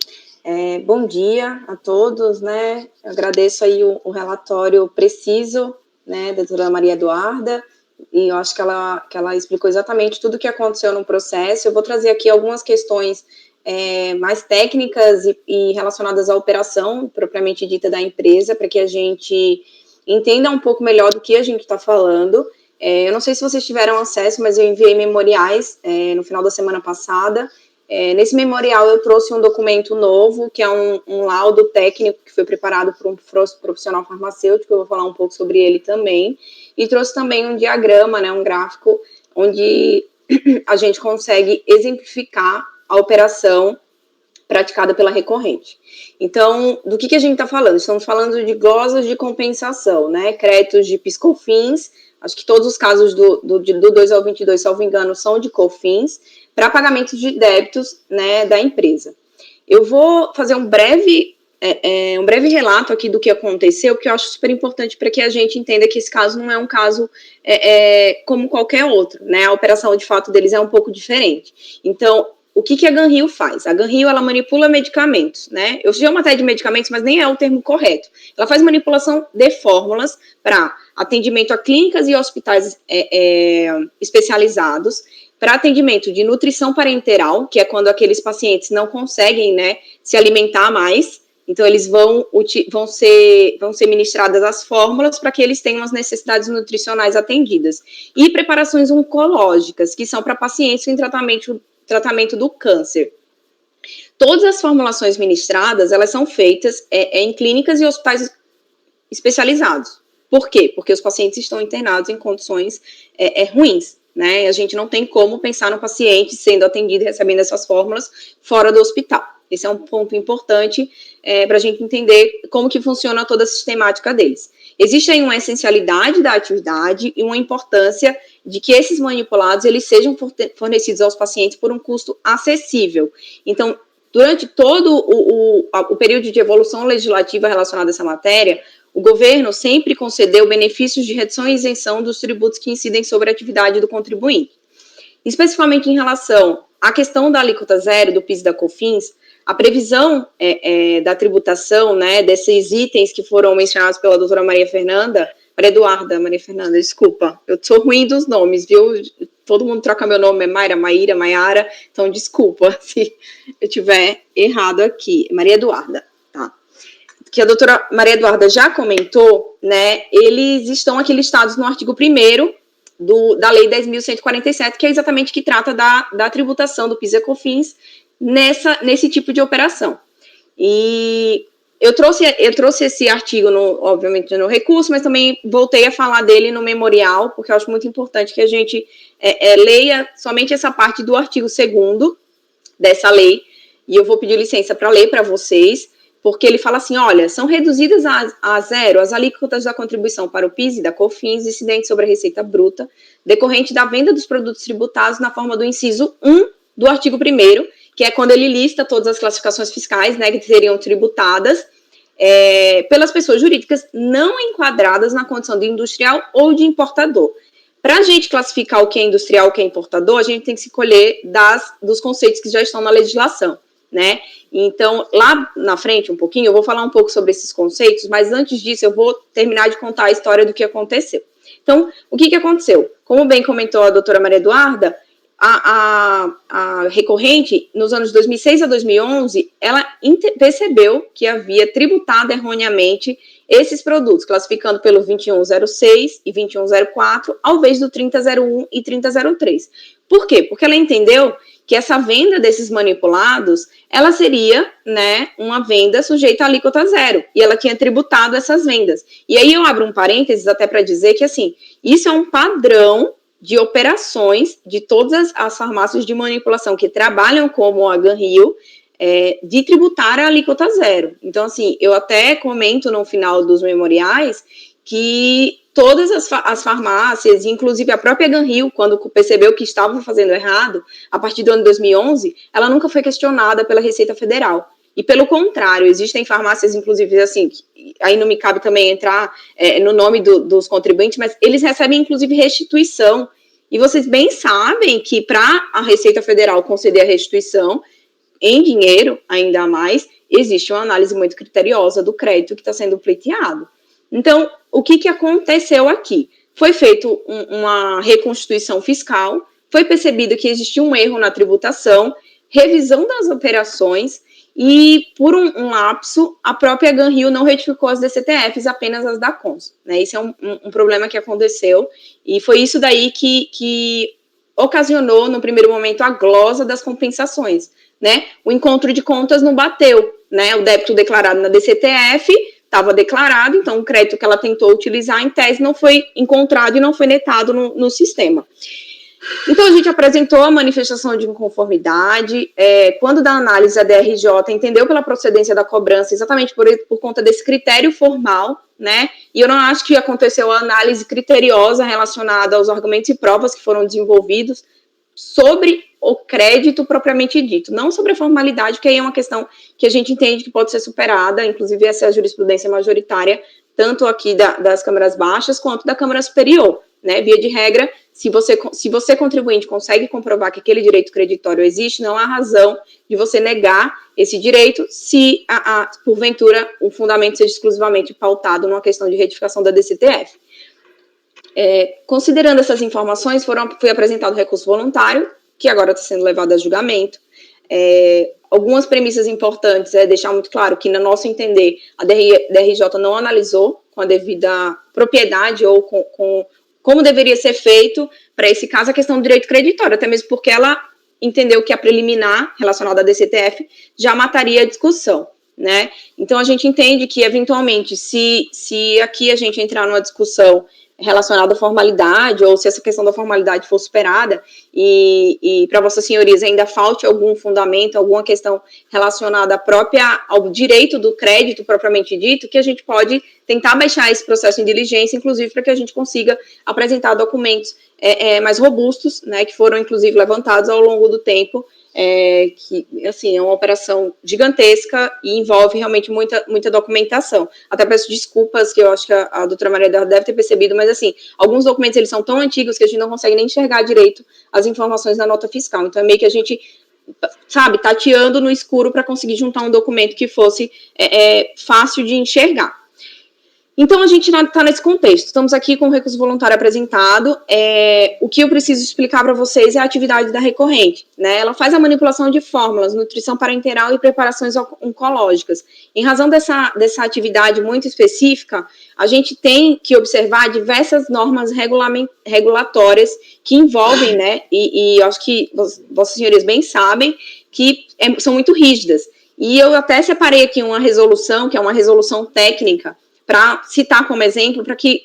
Bom dia a todos, né? Eu agradeço aí o relatório preciso, né, da doutora Maria Eduarda, e eu acho que ela explicou exatamente tudo o que aconteceu no processo. Eu vou trazer aqui algumas questões mais técnicas e relacionadas à operação propriamente dita da empresa, para que a gente entenda um pouco melhor do que a gente está falando. Eu não sei se vocês tiveram acesso, mas eu enviei memoriais no final da semana passada. Nesse memorial eu trouxe um documento novo, que é um laudo técnico que foi preparado por um profissional farmacêutico, eu vou falar um pouco sobre ele também, e trouxe também um diagrama, né, um gráfico, onde a gente consegue exemplificar a operação praticada pela recorrente. Então, do que a gente está falando? Estamos falando de glosas de compensação, né, créditos de PIS/COFINS, acho que todos os casos do 2 ao 22, salvo engano, são de COFINS, para pagamentos de débitos, né, da empresa. Eu vou fazer um breve relato aqui do que aconteceu, porque eu acho super importante para que a gente entenda que esse caso não é um caso como qualquer outro, né? A operação, de fato, deles é um pouco diferente. Então, o que a Ganrio faz? A Ganrio, ela manipula medicamentos, né? Eu fiz uma matéria de medicamentos, mas nem é o termo correto. Ela faz manipulação de fórmulas para atendimento a clínicas e hospitais especializados, para atendimento de nutrição parenteral, que é quando aqueles pacientes não conseguem, né, se alimentar mais, Então, eles vão ser ministradas as fórmulas para que eles tenham as necessidades nutricionais atendidas. E preparações oncológicas, que são para pacientes em tratamento do câncer. Todas as formulações ministradas, elas são feitas em clínicas e hospitais especializados. Por quê? Porque os pacientes estão internados em condições ruins, né? A gente não tem como pensar no paciente sendo atendido e recebendo essas fórmulas fora do hospital. Esse é um ponto importante para a gente entender como que funciona toda a sistemática deles. Existe aí uma essencialidade da atividade e uma importância de que esses manipulados eles sejam fornecidos aos pacientes por um custo acessível. Então, durante todo o período de evolução legislativa relacionada a essa matéria, o governo sempre concedeu benefícios de redução e isenção dos tributos que incidem sobre a atividade do contribuinte. Especificamente em relação à questão da alíquota zero do PIS e da COFINS, a previsão da tributação, né, desses itens que foram mencionados pela doutora Maria Fernanda, desculpa, eu sou ruim dos nomes, viu? Todo mundo troca meu nome, é Mayra, Maíra, Maiara, então desculpa se eu tiver errado aqui, Maria Eduarda, tá? Que a doutora Maria Eduarda já comentou, né, eles estão aqui listados no artigo 1º da Lei 10.147, que é exatamente que trata da tributação do PIS e COFINS nesse tipo de operação. E eu trouxe esse artigo, obviamente, no recurso, mas também voltei a falar dele no memorial, porque eu acho muito importante que a gente leia somente essa parte do artigo 2º dessa lei, e eu vou pedir licença para ler para vocês, porque ele fala assim, olha, são reduzidas a zero as alíquotas da contribuição para o PIS e da COFINS incidentes sobre a receita bruta, decorrente da venda dos produtos tributados na forma do inciso 1 do artigo 1º, que é quando ele lista todas as classificações fiscais, né, que seriam tributadas pelas pessoas jurídicas não enquadradas na condição de industrial ou de importador. Para a gente classificar o que é industrial e o que é importador, a gente tem que se colher dos conceitos que já estão na legislação, né? Então, lá na frente, um pouquinho, eu vou falar um pouco sobre esses conceitos, mas antes disso, eu vou terminar de contar a história do que aconteceu. Então, o que aconteceu? Como bem comentou a doutora Maria Eduarda, a recorrente, nos anos de 2006 a 2011, ela percebeu que havia tributado erroneamente esses produtos, classificando pelo 2106 e 2104, ao invés do 3001 e 3003. Por quê? Porque ela entendeu que essa venda desses manipulados, ela seria, né, uma venda sujeita a alíquota zero, e ela tinha tributado essas vendas. E aí eu abro um parênteses até para dizer que, assim, isso é um padrão de operações de todas as farmácias de manipulação que trabalham como a Ganrio, de tributar a alíquota zero. Então, assim, eu até comento no final dos memoriais que todas as farmácias, inclusive a própria Ganrio, quando percebeu que estavam fazendo errado, a partir do ano 2011, ela nunca foi questionada pela Receita Federal. E pelo contrário, existem farmácias, inclusive, assim, aí não me cabe também entrar no nome dos contribuintes, mas eles recebem, inclusive, restituição. E vocês bem sabem que para a Receita Federal conceder a restituição, em dinheiro, ainda mais, existe uma análise muito criteriosa do crédito que está sendo pleiteado. Então, o que aconteceu aqui? Foi feita uma reconstituição fiscal, foi percebido que existia um erro na tributação, revisão das operações, e, por um lapso, a própria Ganrio não retificou as DCTFs, apenas as da Cons. Né? Esse é um problema que aconteceu, e foi isso daí que ocasionou, no primeiro momento, a glosa das compensações. Né? O encontro de contas não bateu, né? O débito declarado na DCTF estava declarado, então o crédito que ela tentou utilizar, em tese, não foi encontrado e não foi netado no sistema. Então, a gente apresentou a manifestação de inconformidade, quando da análise a DRJ entendeu pela procedência da cobrança, exatamente por conta desse critério formal, né, e eu não acho que aconteceu a análise criteriosa relacionada aos argumentos e provas que foram desenvolvidos sobre o crédito propriamente dito, não sobre a formalidade, porque aí é uma questão que a gente entende que pode ser superada, inclusive essa é a jurisprudência majoritária, tanto aqui das câmaras baixas quanto da Câmara Superior, né, via de regra, se você contribuinte consegue comprovar que aquele direito creditório existe, não há razão de você negar esse direito se, porventura, o fundamento seja exclusivamente pautado numa questão de retificação da DCTF. Considerando essas informações, foi apresentado recurso voluntário, que agora está sendo levado a julgamento. algumas premissas importantes é deixar muito claro que, no nosso entender, a DRJ não analisou com a devida propriedade ou com como deveria ser feito, para esse caso, a questão do direito creditório, até mesmo porque ela entendeu que a preliminar relacionada à DCTF já mataria a discussão, né? Então, a gente entende que, eventualmente, se aqui a gente entrar numa discussão relacionada à formalidade, ou se essa questão da formalidade for superada, e para vossas senhorias ainda falte algum fundamento, alguma questão relacionada ao direito do crédito propriamente dito, que a gente pode tentar baixar esse processo em diligência, inclusive para que a gente consiga apresentar documentos mais robustos, né, que foram, inclusive, levantados ao longo do tempo, que, assim, é uma operação gigantesca e envolve realmente muita documentação. Até peço desculpas, que eu acho que a doutora Maria deve ter percebido, mas, assim, alguns documentos, eles são tão antigos que a gente não consegue nem enxergar direito as informações da nota fiscal. Então, é meio que a gente, sabe, tateando no escuro para conseguir juntar um documento que fosse fácil de enxergar. Então, a gente está nesse contexto. Estamos aqui com o recurso voluntário apresentado. O que eu preciso explicar para vocês é a atividade da recorrente, né? Ela faz a manipulação de fórmulas, nutrição parenteral e preparações oncológicas. Em razão dessa atividade muito específica, a gente tem que observar diversas normas regulatórias que envolvem, né? E eu acho que vossas senhorias bem sabem que são muito rígidas. E eu até separei aqui uma resolução, que é uma resolução técnica, para citar como exemplo, para que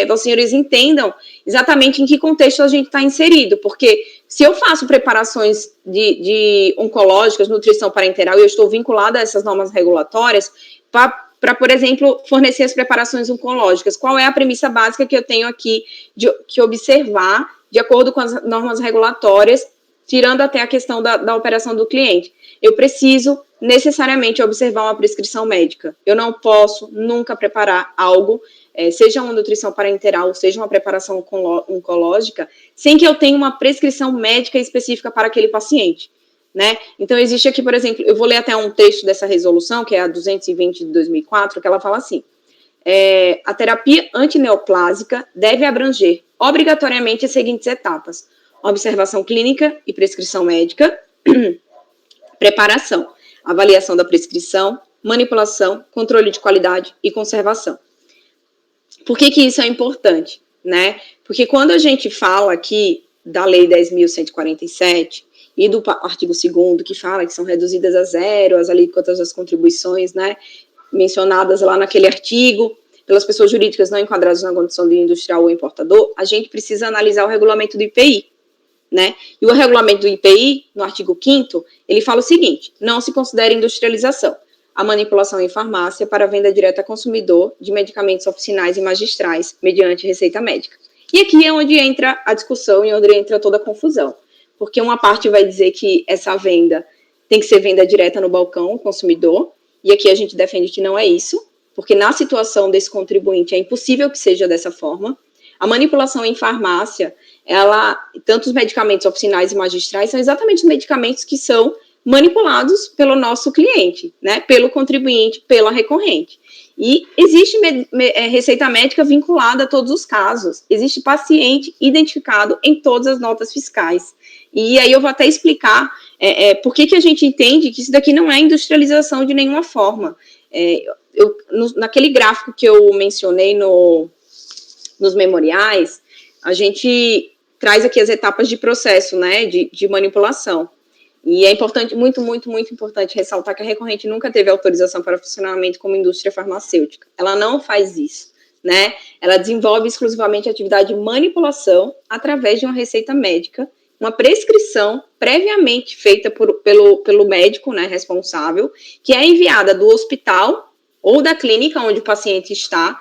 vossas senhorias entendam exatamente em que contexto a gente está inserido, porque se eu faço preparações de oncológicas, nutrição parenteral, e eu estou vinculada a essas normas regulatórias, para, por exemplo, fornecer as preparações oncológicas, qual é a premissa básica que eu tenho aqui que observar, de acordo com as normas regulatórias, tirando até a questão da operação do cliente? Eu preciso necessariamente observar uma prescrição médica. Eu não posso nunca preparar algo, seja uma nutrição parenteral, seja uma preparação oncológica, sem que eu tenha uma prescrição médica específica para aquele paciente, né? Então, existe aqui, por exemplo, eu vou ler até um texto dessa resolução, que é a 220 de 2004, que ela fala assim: a terapia antineoplásica deve abranger obrigatoriamente as seguintes etapas: observação clínica e prescrição médica, preparação, avaliação da prescrição, manipulação, controle de qualidade e conservação. Por que isso é importante, né? Porque quando a gente fala aqui da Lei 10.147 e do artigo 2º, que fala que são reduzidas a zero as alíquotas das contribuições, né, mencionadas lá naquele artigo, pelas pessoas jurídicas não enquadradas na condição de industrial ou importador, a gente precisa analisar o regulamento do IPI, né? E o regulamento do IPI, no artigo 5º, ele fala o seguinte: não se considera industrialização a manipulação em farmácia para venda direta a consumidor de medicamentos oficinais e magistrais mediante receita médica. E aqui é onde entra a discussão e onde entra toda a confusão, porque uma parte vai dizer que essa venda tem que ser venda direta no balcão ao consumidor, e aqui a gente defende que não é isso, porque na situação desse contribuinte é impossível que seja dessa forma. A manipulação em farmácia, tanto os medicamentos oficinais e magistrais são exatamente os medicamentos que são manipulados pelo nosso cliente, né, pelo contribuinte, pela recorrente. E existe receita médica vinculada a todos os casos, existe paciente identificado em todas as notas fiscais. E aí eu vou até explicar por que a gente entende que isso daqui não é industrialização de nenhuma forma. Naquele gráfico que eu mencionei nos memoriais, a gente traz aqui as etapas de processo, né, de manipulação. E é importante, muito importante ressaltar que a recorrente nunca teve autorização para funcionamento como indústria farmacêutica. Ela não faz isso, né? Ela desenvolve exclusivamente a atividade de manipulação através de uma receita médica, uma prescrição previamente feita pelo médico, né, responsável, que é enviada do hospital ou da clínica onde o paciente está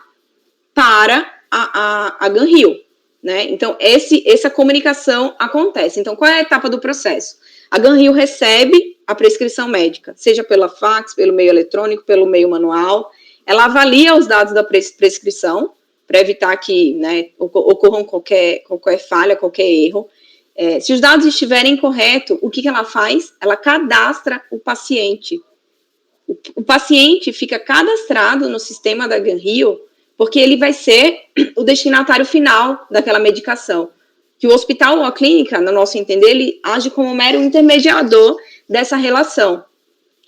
para a Ganrio, né? Então, essa comunicação acontece. Então, qual é a etapa do processo? A Ganrio recebe a prescrição médica, seja pela fax, pelo meio eletrônico, pelo meio manual. Ela avalia os dados da prescrição, para evitar que, né, ocorram qualquer falha, qualquer erro. Se os dados estiverem corretos, o que ela faz? Ela cadastra o paciente. O paciente fica cadastrado no sistema da Ganrio, porque ele vai ser o destinatário final daquela medicação. Que o hospital ou a clínica, no nosso entender, ele age como mero intermediador dessa relação,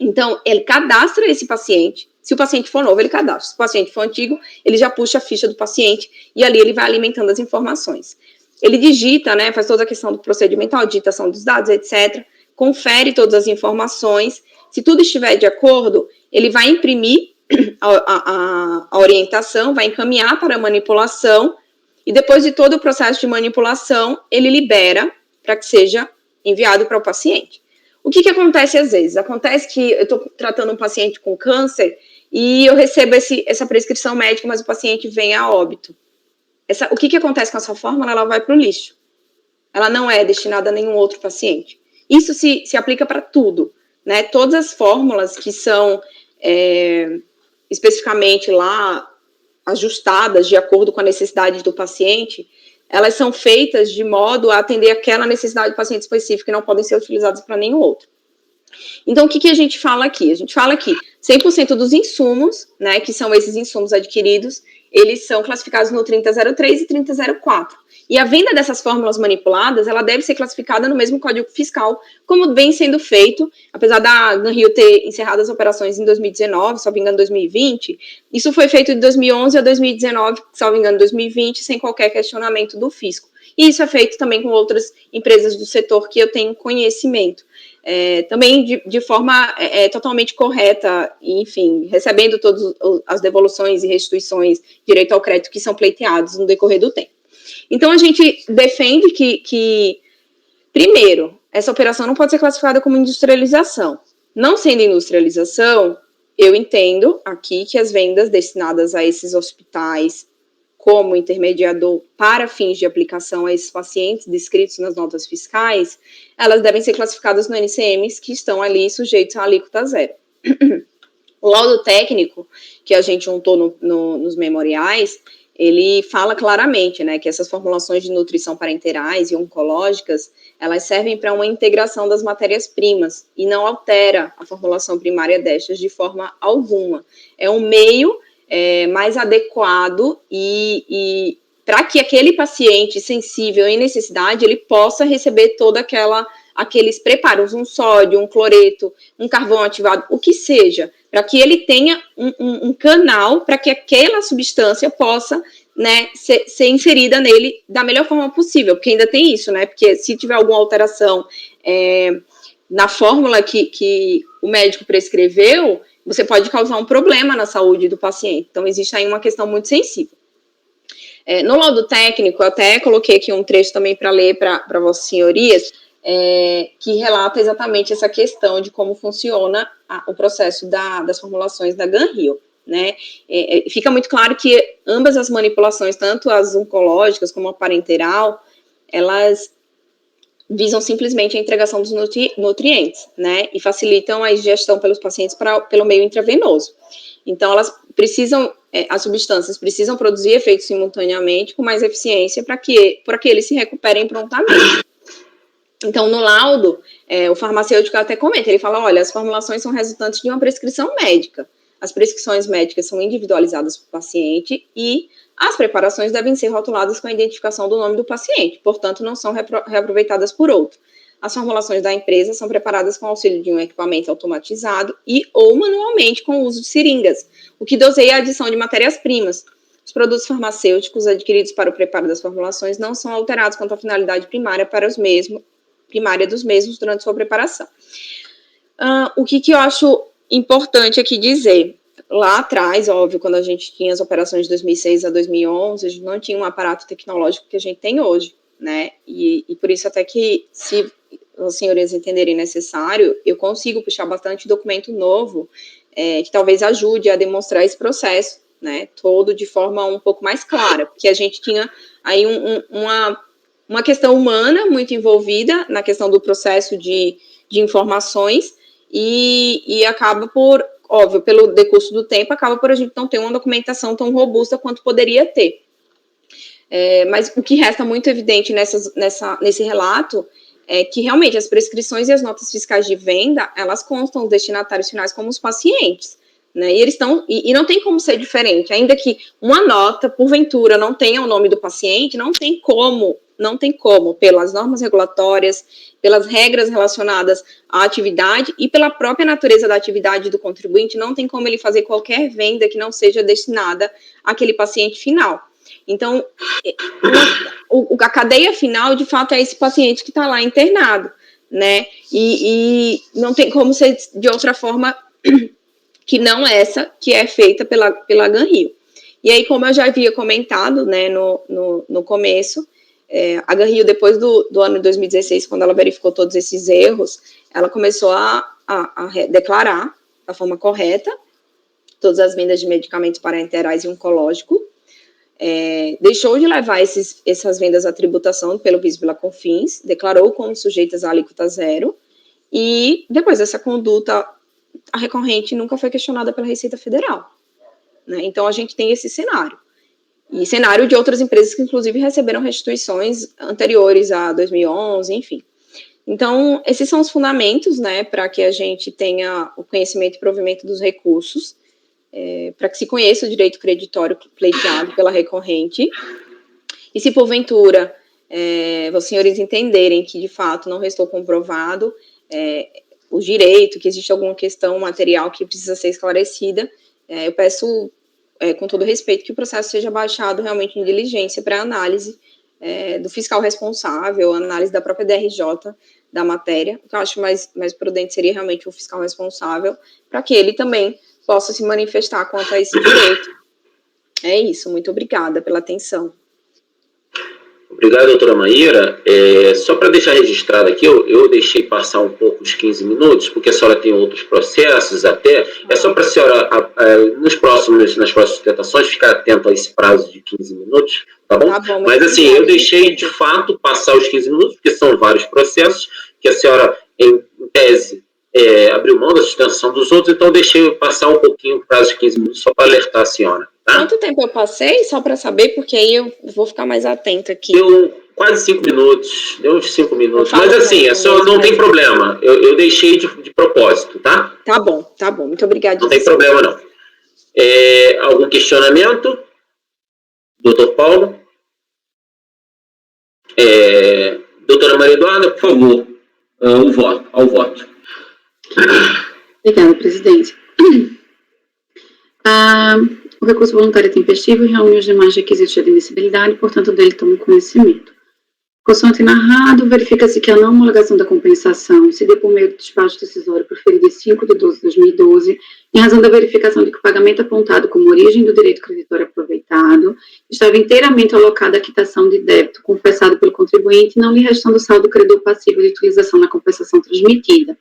Então, ele cadastra esse paciente. Se o paciente for novo, ele cadastra. Se o paciente for antigo, ele já puxa a ficha do paciente e ali ele vai alimentando as informações. Ele digita, né, faz toda a questão do procedimental, digitação dos dados, etc., confere todas as informações. Se tudo estiver de acordo, ele vai imprimir a orientação, vai encaminhar para a manipulação e depois de todo o processo de manipulação, ele libera para que seja enviado para o paciente. O que acontece às vezes? Acontece que eu estou tratando um paciente com câncer e eu recebo essa prescrição médica, mas o paciente vem a óbito. O que acontece com essa fórmula? Ela vai para o lixo. Ela não é destinada a nenhum outro paciente. Isso se aplica para tudo, né? Todas as fórmulas que são especificamente lá ajustadas de acordo com a necessidade do paciente, elas são feitas de modo a atender aquela necessidade do paciente específico e não podem ser utilizadas para nenhum outro. Então, o que a gente fala aqui? A gente fala que 100% dos insumos, né, que são esses insumos adquiridos, eles são classificados no 3003 e 3004. E a venda dessas fórmulas manipuladas, ela deve ser classificada no mesmo Código Fiscal, como vem sendo feito, apesar da Ganrio ter encerrado as operações em 2019, salvo engano, 2020, isso foi feito de 2011 a 2019, salvo engano, 2020, sem qualquer questionamento do fisco. E isso é feito também com outras empresas do setor que eu tenho conhecimento. Também de forma totalmente correta, enfim, recebendo todas as devoluções e restituições, direito ao crédito que são pleiteados no decorrer do tempo. Então, a gente defende que, primeiro, essa operação não pode ser classificada como industrialização. Não sendo industrialização, eu entendo aqui que as vendas destinadas a esses hospitais como intermediador para fins de aplicação a esses pacientes descritos nas notas fiscais, elas devem ser classificadas no NCMs que estão ali sujeitos à alíquota zero. O laudo técnico que a gente juntou nos memoriais, ele fala claramente, né, que essas formulações de nutrição parenterais e oncológicas, elas servem para uma integração das matérias-primas e não altera a formulação primária destas de forma alguma. É um meio mais adequado e para que aquele paciente sensível em necessidade, ele possa receber toda aqueles preparos, um sódio, um cloreto, um carvão ativado, o que seja, para que ele tenha um canal para que aquela substância possa, né, ser inserida nele da melhor forma possível, porque ainda tem isso, né, porque se tiver alguma alteração na fórmula que o médico prescreveu, você pode causar um problema na saúde do paciente. Então, existe aí uma questão muito sensível. No laudo técnico, eu até coloquei aqui um trecho também para ler para vossas senhorias, que relata exatamente essa questão de como funciona o processo das formulações da Ganrio, né? Fica muito claro que ambas as manipulações, tanto as oncológicas como a parenteral, elas visam simplesmente a entregação dos nutrientes, né, e facilitam a ingestão pelos pacientes pelo meio intravenoso. Então, elas precisam, as substâncias precisam produzir efeitos simultaneamente com mais eficiência para que eles se recuperem prontamente. Então, no laudo, o farmacêutico até comenta, ele fala, olha, as formulações são resultantes de uma prescrição médica. As prescrições médicas são individualizadas para o paciente e as preparações devem ser rotuladas com a identificação do nome do paciente, portanto, não são reaproveitadas por outro. As formulações da empresa são preparadas com auxílio de um equipamento automatizado e ou manualmente com o uso de seringas, o que doseia a adição de matérias-primas. Os produtos farmacêuticos adquiridos para o preparo das formulações não são alterados quanto à finalidade primária dos mesmos durante sua preparação. O que eu acho importante aqui dizer? Lá atrás, óbvio, quando a gente tinha as operações de 2006 a 2011, a gente não tinha um aparato tecnológico que a gente tem hoje, né? E por isso até que, se as senhorias entenderem necessário, eu consigo puxar bastante documento novo, que talvez ajude a demonstrar esse processo, né? Todo de forma um pouco mais clara, porque a gente tinha aí uma questão humana muito envolvida na questão do processo de informações e acaba por, óbvio, pelo decurso do tempo, acaba por a gente não ter uma documentação tão robusta quanto poderia ter. Mas o que resta muito evidente nesse relato é que realmente as prescrições e as notas fiscais de venda, elas constam os destinatários finais como os pacientes, né? E eles estão, e não tem como ser diferente, ainda que uma nota, porventura, não tenha o nome do paciente, não tem como não tem como, pelas normas regulatórias, pelas regras relacionadas à atividade e pela própria natureza da atividade do contribuinte, não tem como ele fazer qualquer venda que não seja destinada àquele paciente final. Então, a cadeia final, de fato, é esse paciente que está lá internado, né? E não tem como ser de outra forma que não essa que é feita pela Ganrio. E aí, como eu já havia comentado, né, no começo, a Ganrio, depois do ano de 2016, quando ela verificou todos esses erros, ela começou a declarar da forma correta todas as vendas de medicamentos parenterais e oncológico, deixou de levar essas vendas à tributação pelo PIS e pela COFINS, declarou como sujeitas à alíquota zero, e depois dessa conduta, a recorrente nunca foi questionada pela Receita Federal, né? Então, a gente tem esse cenário. E cenário de outras empresas que, inclusive, receberam restituições anteriores a 2011, enfim. Então, esses são os fundamentos, né, para que a gente tenha o conhecimento e provimento dos recursos, para que se conheça o direito creditório pleiteado pela recorrente. E se, porventura, os senhores entenderem que, de fato, não restou comprovado o direito, que existe alguma questão material que precisa ser esclarecida, eu peço, com todo respeito, que o processo seja baixado realmente em diligência para análise do fiscal responsável, análise da própria DRJ da matéria. O que eu acho mais prudente seria realmente o fiscal responsável, para que ele também possa se manifestar quanto a esse direito. É isso, muito obrigada pela atenção. Obrigado, doutora Maíra. Só para deixar registrado aqui, eu deixei passar um pouco os 15 minutos, porque a senhora tem outros processos até. É só para a senhora, nas próximas sustentações, ficar atento a esse prazo de 15 minutos, tá bom? Tá bom. Mas assim, eu deixei de fato passar os 15 minutos, porque são vários processos que a senhora, em tese, abriu mão da sustentação dos outros, então eu deixei passar um pouquinho o prazo de 15 minutos só para alertar a senhora. Tá? Quanto tempo eu passei? Só para saber, porque aí eu vou ficar mais atenta aqui. Deu quase 5 minutos, deu uns 5 minutos. Mas assim, a senhora não tem problema. Eu deixei de propósito, tá? Tá bom. Muito obrigada. Não tem problema, não. Algum questionamento? Doutor Paulo? Doutora Maria Eduarda, por favor, ao voto. Obrigada, presidente. O recurso voluntário tempestivo reúne os demais requisitos de admissibilidade, portanto, dele toma conhecimento. Consoante narrado, verifica-se que a não homologação da compensação se deu por meio do despacho decisório proferido em 5 de 12 de 2012, em razão da verificação de que o pagamento apontado como origem do direito creditório aproveitado estava inteiramente alocado à quitação de débito confessado pelo contribuinte, não lhe restando saldo credor passivo de utilização na compensação transmitida.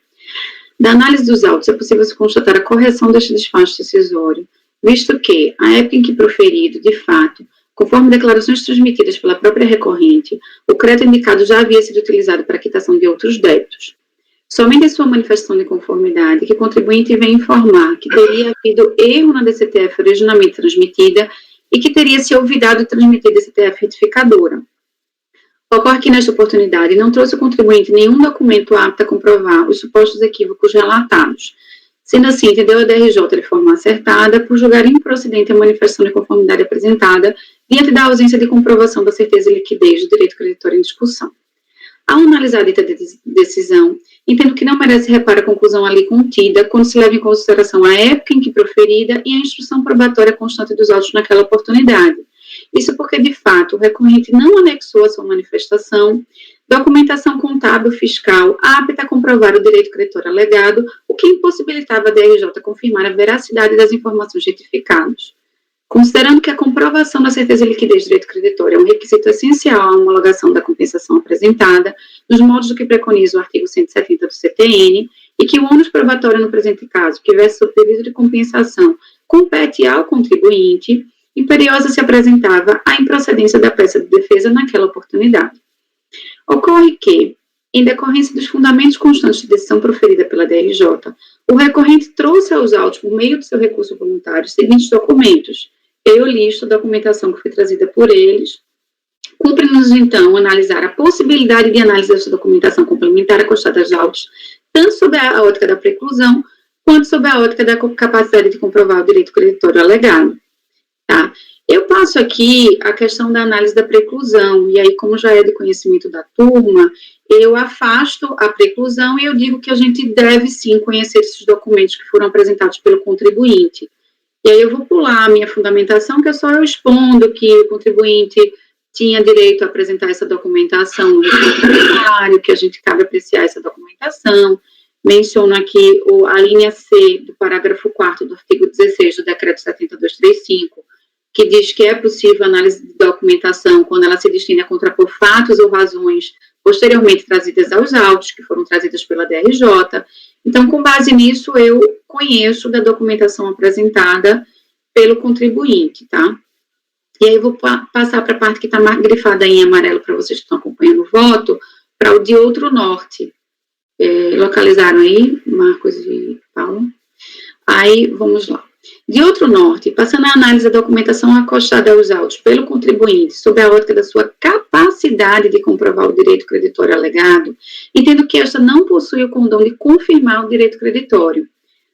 Da análise dos autos, é possível se constatar a correção deste despacho decisório, visto que, à época em que proferido, de fato, conforme declarações transmitidas pela própria recorrente, o crédito indicado já havia sido utilizado para a quitação de outros débitos. Somente em sua manifestação de conformidade, que o contribuinte vem informar que teria havido erro na DCTF originalmente transmitida e que teria se olvidado de transmitir DCTF retificadora. Ocorre que, nesta oportunidade, não trouxe o contribuinte nenhum documento apto a comprovar os supostos equívocos relatados. Sendo assim, entendeu a DRJ de forma acertada por julgar improcedente a manifestação de conformidade apresentada diante da ausência de comprovação da certeza e liquidez do direito creditório em discussão. Ao analisar a dita decisão, entendo que não merece reparo a conclusão ali contida quando se leva em consideração a época em que proferida e a instrução probatória constante dos autos naquela oportunidade. Isso porque, de fato, o recorrente não anexou a sua manifestação documentação contábil fiscal apta a comprovar o direito creditório alegado, o que impossibilitava a DRJ confirmar a veracidade das informações retificadas. Considerando que a comprovação da certeza e liquidez do direito creditório é um requisito essencial à homologação da compensação apresentada, nos modos do que preconiza o artigo 170 do CTN, e que o ônus probatório no presente caso, que versa sobre o devido de compensação, compete ao contribuinte, imperiosa se apresentava a improcedência da peça de defesa naquela oportunidade. Ocorre que, em decorrência dos fundamentos constantes de decisão proferida pela DRJ, o recorrente trouxe aos autos, por meio do seu recurso voluntário, os seguintes documentos. Eu listo a documentação que foi trazida por eles. Cumpre-nos, então, analisar a possibilidade de análise dessa documentação complementar acostada aos autos, tanto sob a ótica da preclusão, quanto sob a ótica da capacidade de comprovar o direito creditório alegado. Tá? Eu passo aqui a questão da análise da preclusão, e aí, como já é de conhecimento da turma, eu afasto a preclusão e eu digo que a gente deve, sim, conhecer esses documentos que foram apresentados pelo contribuinte. E aí eu vou pular a minha fundamentação, que é só eu expondo que o contribuinte tinha direito a apresentar essa documentação no formulário, que a gente cabe apreciar essa documentação. Menciono aqui a linha C do parágrafo 4º do artigo 16 do decreto 70235, que diz que é possível análise de documentação quando ela se destina a contrapor fatos ou razões posteriormente trazidas aos autos, que foram trazidas pela DRJ. Então, com base nisso, eu conheço da documentação apresentada pelo contribuinte, tá? E aí eu vou passar para a parte que está grifada em amarelo para vocês que estão acompanhando o voto, para o de outro norte. Localizaram aí, Marcos e Paulo? Aí, vamos lá. De outro norte, passando a análise da documentação acostada aos autos pelo contribuinte, sob a ótica da sua capacidade de comprovar o direito creditório alegado, entendo que esta não possui o condão de confirmar o direito creditório.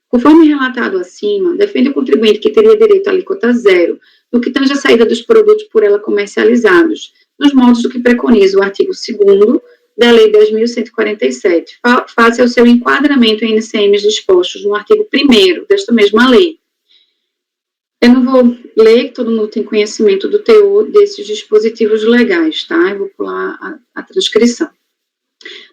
Conforme relatado acima, defende o contribuinte que teria direito à alíquota zero, no que tange a saída dos produtos por ela comercializados, nos moldes do que preconiza o artigo 2º da Lei 10.147, face ao seu enquadramento em NCMs dispostos no artigo 1º desta mesma lei. Eu não vou ler, que todo mundo tem conhecimento do teor desses dispositivos legais, tá? Eu vou pular a transcrição.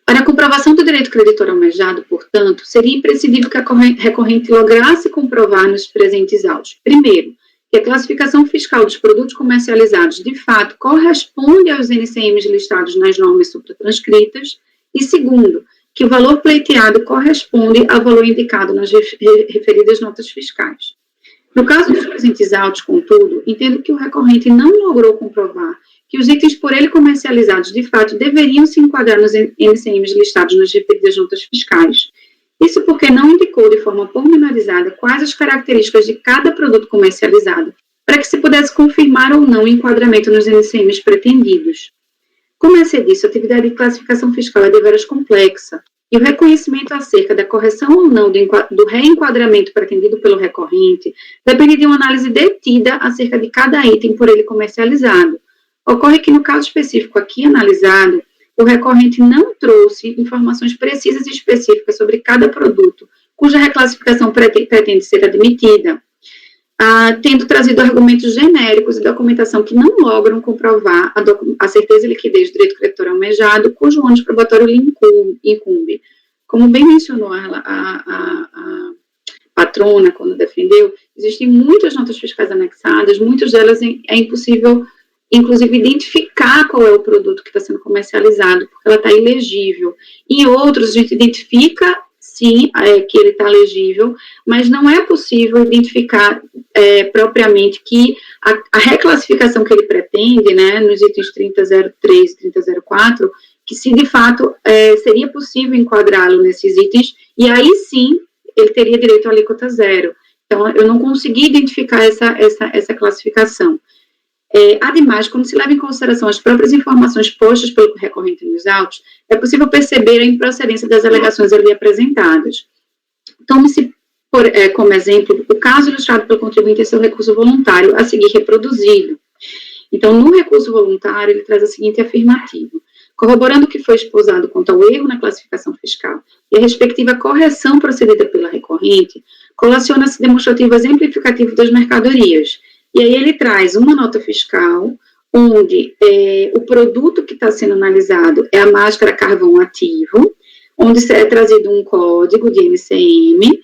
Para a comprovação do direito creditor almejado, portanto, seria imprescindível que a recorrente lograsse comprovar nos presentes autos, primeiro, que a classificação fiscal dos produtos comercializados, de fato, corresponde aos NCMs listados nas normas supratranscritas, e segundo, que o valor pleiteado corresponde ao valor indicado nas referidas notas fiscais. No caso dos presentes autos, contudo, entendo que o recorrente não logrou comprovar que os itens por ele comercializados, de fato, deveriam se enquadrar nos NCMs listados nas referidas notas fiscais. Isso porque não indicou de forma pormenorizada quais as características de cada produto comercializado, para que se pudesse confirmar ou não o enquadramento nos NCMs pretendidos. Como é disso, a atividade de classificação fiscal é deveras complexa, e o reconhecimento acerca da correção ou não do reenquadramento pretendido pelo recorrente depende de uma análise detida acerca de cada item por ele comercializado. Ocorre que, no caso específico aqui analisado, o recorrente não trouxe informações precisas e específicas sobre cada produto, cuja reclassificação pretende ser admitida, tendo trazido argumentos genéricos e documentação que não logram comprovar a certeza e liquidez do direito creditor almejado, cujo ônus probatório lhe incumbe. Como bem mencionou a patrona quando defendeu, existem muitas notas fiscais anexadas, muitas delas é impossível, inclusive, identificar qual é o produto que está sendo comercializado, porque ela está ilegível. Em outros, a gente identifica, sim, que ele está legível, mas não é possível identificar propriamente que a reclassificação que ele pretende, né, nos itens 3003 e 3004, que se de fato seria possível enquadrá-lo nesses itens, e aí sim ele teria direito à alíquota zero. Então, eu não consegui identificar essa classificação. Ademais, quando se leva em consideração as próprias informações postas pelo recorrente nos autos, é possível perceber a improcedência das alegações ali apresentadas. Tome-se como exemplo o caso ilustrado pelo contribuinte em seu recurso voluntário, a seguir reproduzido. Então, no recurso voluntário, ele traz a seguinte afirmativa: corroborando o que foi exposado quanto ao erro na classificação fiscal e a respectiva correção procedida pela recorrente, colaciona-se demonstrativo exemplificativo das mercadorias. E aí ele traz uma nota fiscal, onde o produto que está sendo analisado é a máscara carvão ativo, onde é trazido um código de NCM,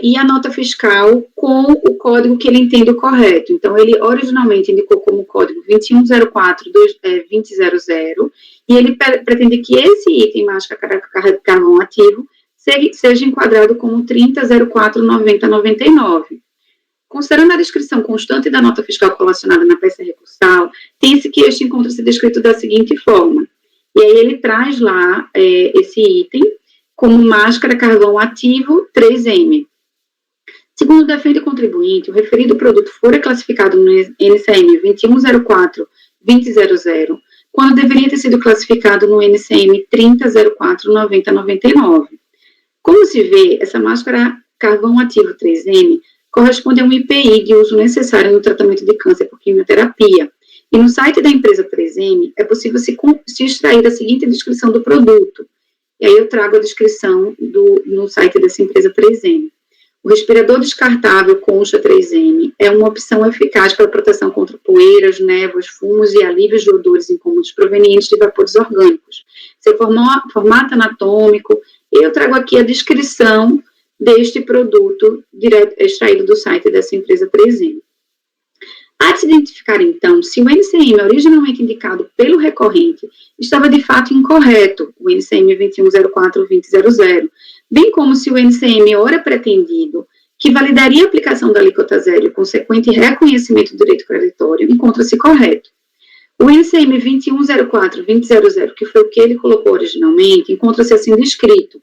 e a nota fiscal com o código que ele entende correto. Então, ele originalmente indicou como código 2104-2000, e ele pretende que esse item máscara carvão ativo seja enquadrado como 3004-9099. Considerando a descrição constante da nota fiscal colacionada na peça recursal, tem-se que este encontra-se descrito da seguinte forma. E aí ele traz lá esse item como máscara carvão ativo 3M. Segundo defende o contribuinte, o referido produto for classificado no NCM 2104-2000, quando deveria ter sido classificado no NCM 3004-9099. Como se vê, essa máscara carvão ativo 3M corresponde a um IPI de uso necessário no tratamento de câncer por quimioterapia. E no site da empresa 3M, é possível se extrair a seguinte descrição do produto. E aí eu trago a descrição no site dessa empresa 3M. O respirador descartável Concha 3M é uma opção eficaz para a proteção contra poeiras, névoas, fumos e alívios de odores incômodos provenientes de vapores orgânicos. Seu formato anatômico, eu trago aqui a descrição deste produto extraído do site dessa empresa 3M. Há de se identificar, então, se o NCM originalmente indicado pelo recorrente estava de fato incorreto, o NCM 2104-2000, bem como se o NCM ora pretendido, que validaria a aplicação da alíquota zero e o consequente reconhecimento do direito creditório, encontra-se correto. O NCM 2104-2000, que foi o que ele colocou originalmente, encontra-se assim descrito: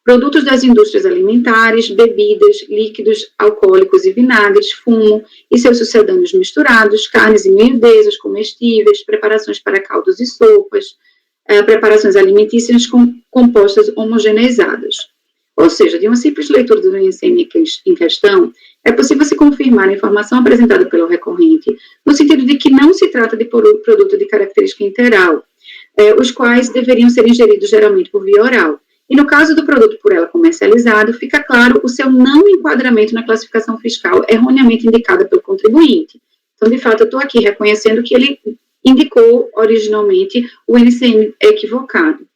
produtos das indústrias alimentares, bebidas, líquidos alcoólicos e vinagres, fumo e seus sucedâneos misturados, carnes e miudezas comestíveis, preparações para caldos e sopas, preparações alimentícias compostas homogeneizadas. Ou seja, de uma simples leitura do NCM em questão, é possível se confirmar a informação apresentada pelo recorrente, no sentido de que não se trata de produto de característica interal, os quais deveriam ser ingeridos geralmente por via oral. E no caso do produto por ela comercializado, fica claro o seu não enquadramento na classificação fiscal erroneamente indicada pelo contribuinte. Então, de fato, eu estou aqui reconhecendo que ele indicou originalmente o NCM equivocado.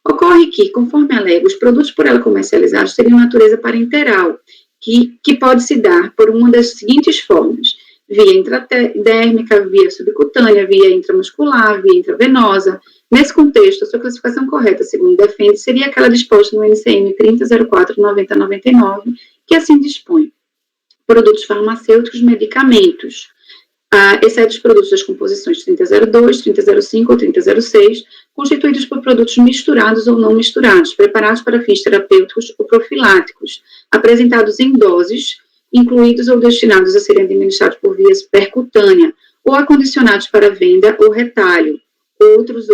Ocorre que, conforme alega, os produtos por ela comercializados teriam natureza parenteral, que pode se dar por uma das seguintes formas: via intradérmica, via subcutânea, via intramuscular, via intravenosa. Nesse contexto, a sua classificação correta, segundo defende, seria aquela disposta no NCM 3004-9099, que assim dispõe: produtos farmacêuticos, medicamentos, exceto os produtos das composições 3002, 3005 ou 3006, constituídos por produtos misturados ou não misturados, preparados para fins terapêuticos ou profiláticos, apresentados em doses, incluídos ou destinados a serem administrados por vias percutânea, ou acondicionados para venda ou retalho, outros.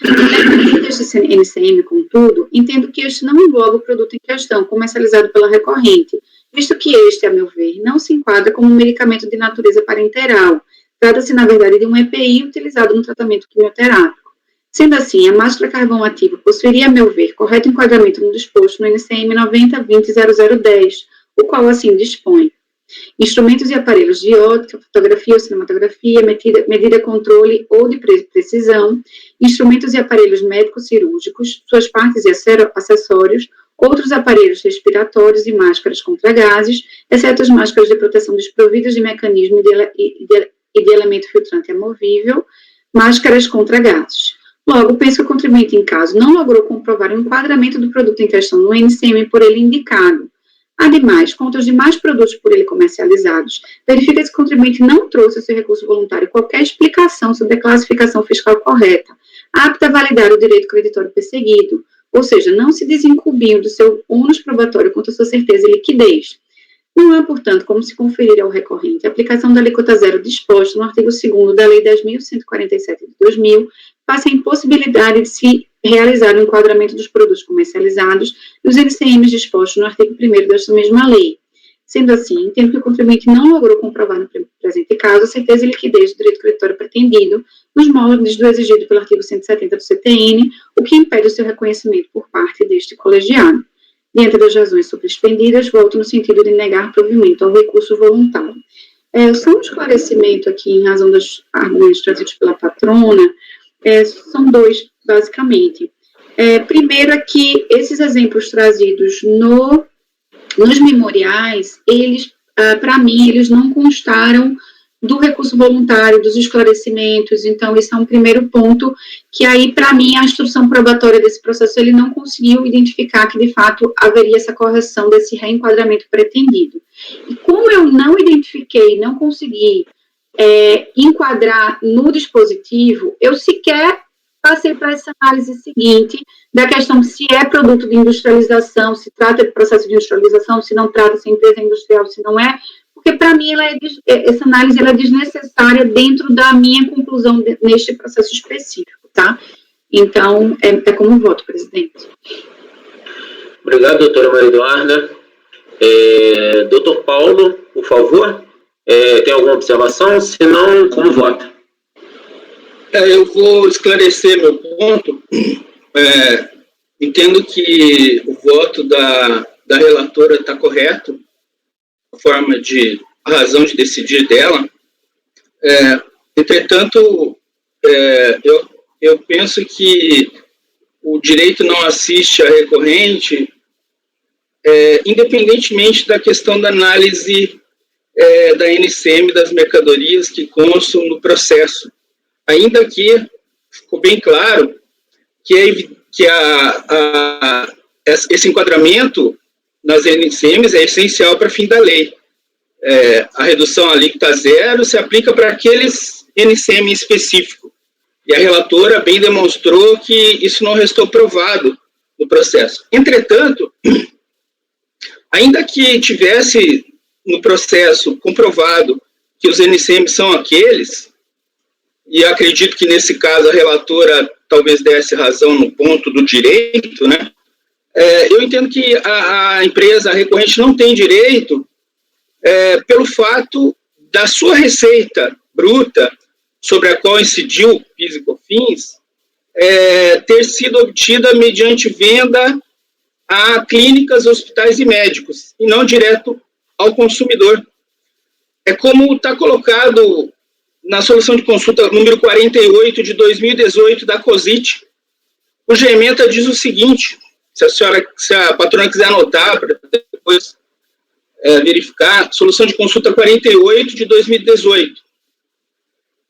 Na deste NCM, contudo, entendo que este não engloba o produto em questão, comercializado pela recorrente, visto que este, a meu ver, não se enquadra como um medicamento de natureza parenteral. Trata-se, na verdade, de um EPI utilizado no tratamento quimioterápico. Sendo assim, a máscara carvão ativo possuiria, a meu ver, correto enquadramento no disposto no NCM 90200010, o qual assim dispõe: instrumentos e aparelhos de ótica, fotografia ou cinematografia, medida controle ou de precisão, instrumentos e aparelhos médico-cirúrgicos, suas partes e acessórios, outros aparelhos respiratórios e máscaras contra gases, exceto as máscaras de proteção desprovidas de mecanismo e de elemento filtrante amovível, máscaras contra gases. Logo, penso que o contribuinte, em caso, não logrou comprovar o enquadramento do produto em questão no NCM por ele indicado. Ademais, quanto aos demais produtos por ele comercializados, verifica-se que o contribuinte não trouxe ao seu recurso voluntário qualquer explicação sobre a classificação fiscal correta, apta a validar o direito creditório perseguido, ou seja, não se desincumbindo do seu ônus probatório quanto à sua certeza e liquidez. Não há, portanto, como se conferir ao recorrente a aplicação da alíquota zero disposta no artigo 2º da Lei 10.147 de 2000, face a impossibilidade de se realizar o enquadramento dos produtos comercializados nos NCMs dispostos no artigo 1º desta mesma lei. Sendo assim, entendo que o contribuinte não logrou comprovar no presente caso a certeza e liquidez do direito creditório pretendido nos moldes do exigido pelo artigo 170 do CTN, o que impede o seu reconhecimento por parte deste colegiado. Diante das razões supraexpendidas, volto no sentido de negar provimento ao recurso voluntário. Só um esclarecimento aqui em razão dos argumentos trazidos pela patrona, são dois, basicamente. Primeiro é que esses exemplos trazidos nos memoriais, eles, para mim, eles não constaram do recurso voluntário, dos esclarecimentos. Então, esse é um primeiro ponto que aí, para mim, a instrução probatória desse processo, ele não conseguiu identificar que, de fato, haveria essa correção desse reenquadramento pretendido. E como eu não identifiquei, não consegui enquadrar no dispositivo, eu sequer passei para essa análise seguinte da questão se é produto de industrialização, se trata de processo de industrialização, se não trata, se é empresa industrial, se não é, porque para mim essa análise ela é desnecessária dentro da minha conclusão neste processo específico, tá? Então, é como voto, presidente. Obrigado, doutora Maria Eduarda. Doutor Paulo, por favor, tem alguma observação? Se não, como vota? Eu vou esclarecer meu ponto. Entendo que o voto da relatora está correto, a razão de decidir dela. Entretanto, eu penso que o direito não assiste a recorrente, independentemente da questão da análise da NCM das mercadorias que constam no processo. Ainda que ficou bem claro que esse enquadramento nas NCMs é essencial para fim da lei. A redução alíquota zero se aplica para aqueles NCM específicos. E a relatora bem demonstrou que isso não restou provado no processo. Entretanto, ainda que tivesse no processo comprovado que os NCMs são aqueles, e acredito que nesse caso a relatora talvez desse razão no ponto do direito, né? Eu entendo que a empresa recorrente não tem direito pelo fato da sua receita bruta, sobre a qual incidiu o PIS e COFINS, ter sido obtida mediante venda a clínicas, hospitais e médicos, e não direto ao consumidor. É como está colocado na solução de consulta número 48 de 2018 da COSIT. Cuja ementa diz o seguinte, se a patrona quiser anotar para depois verificar, solução de consulta 48 de 2018.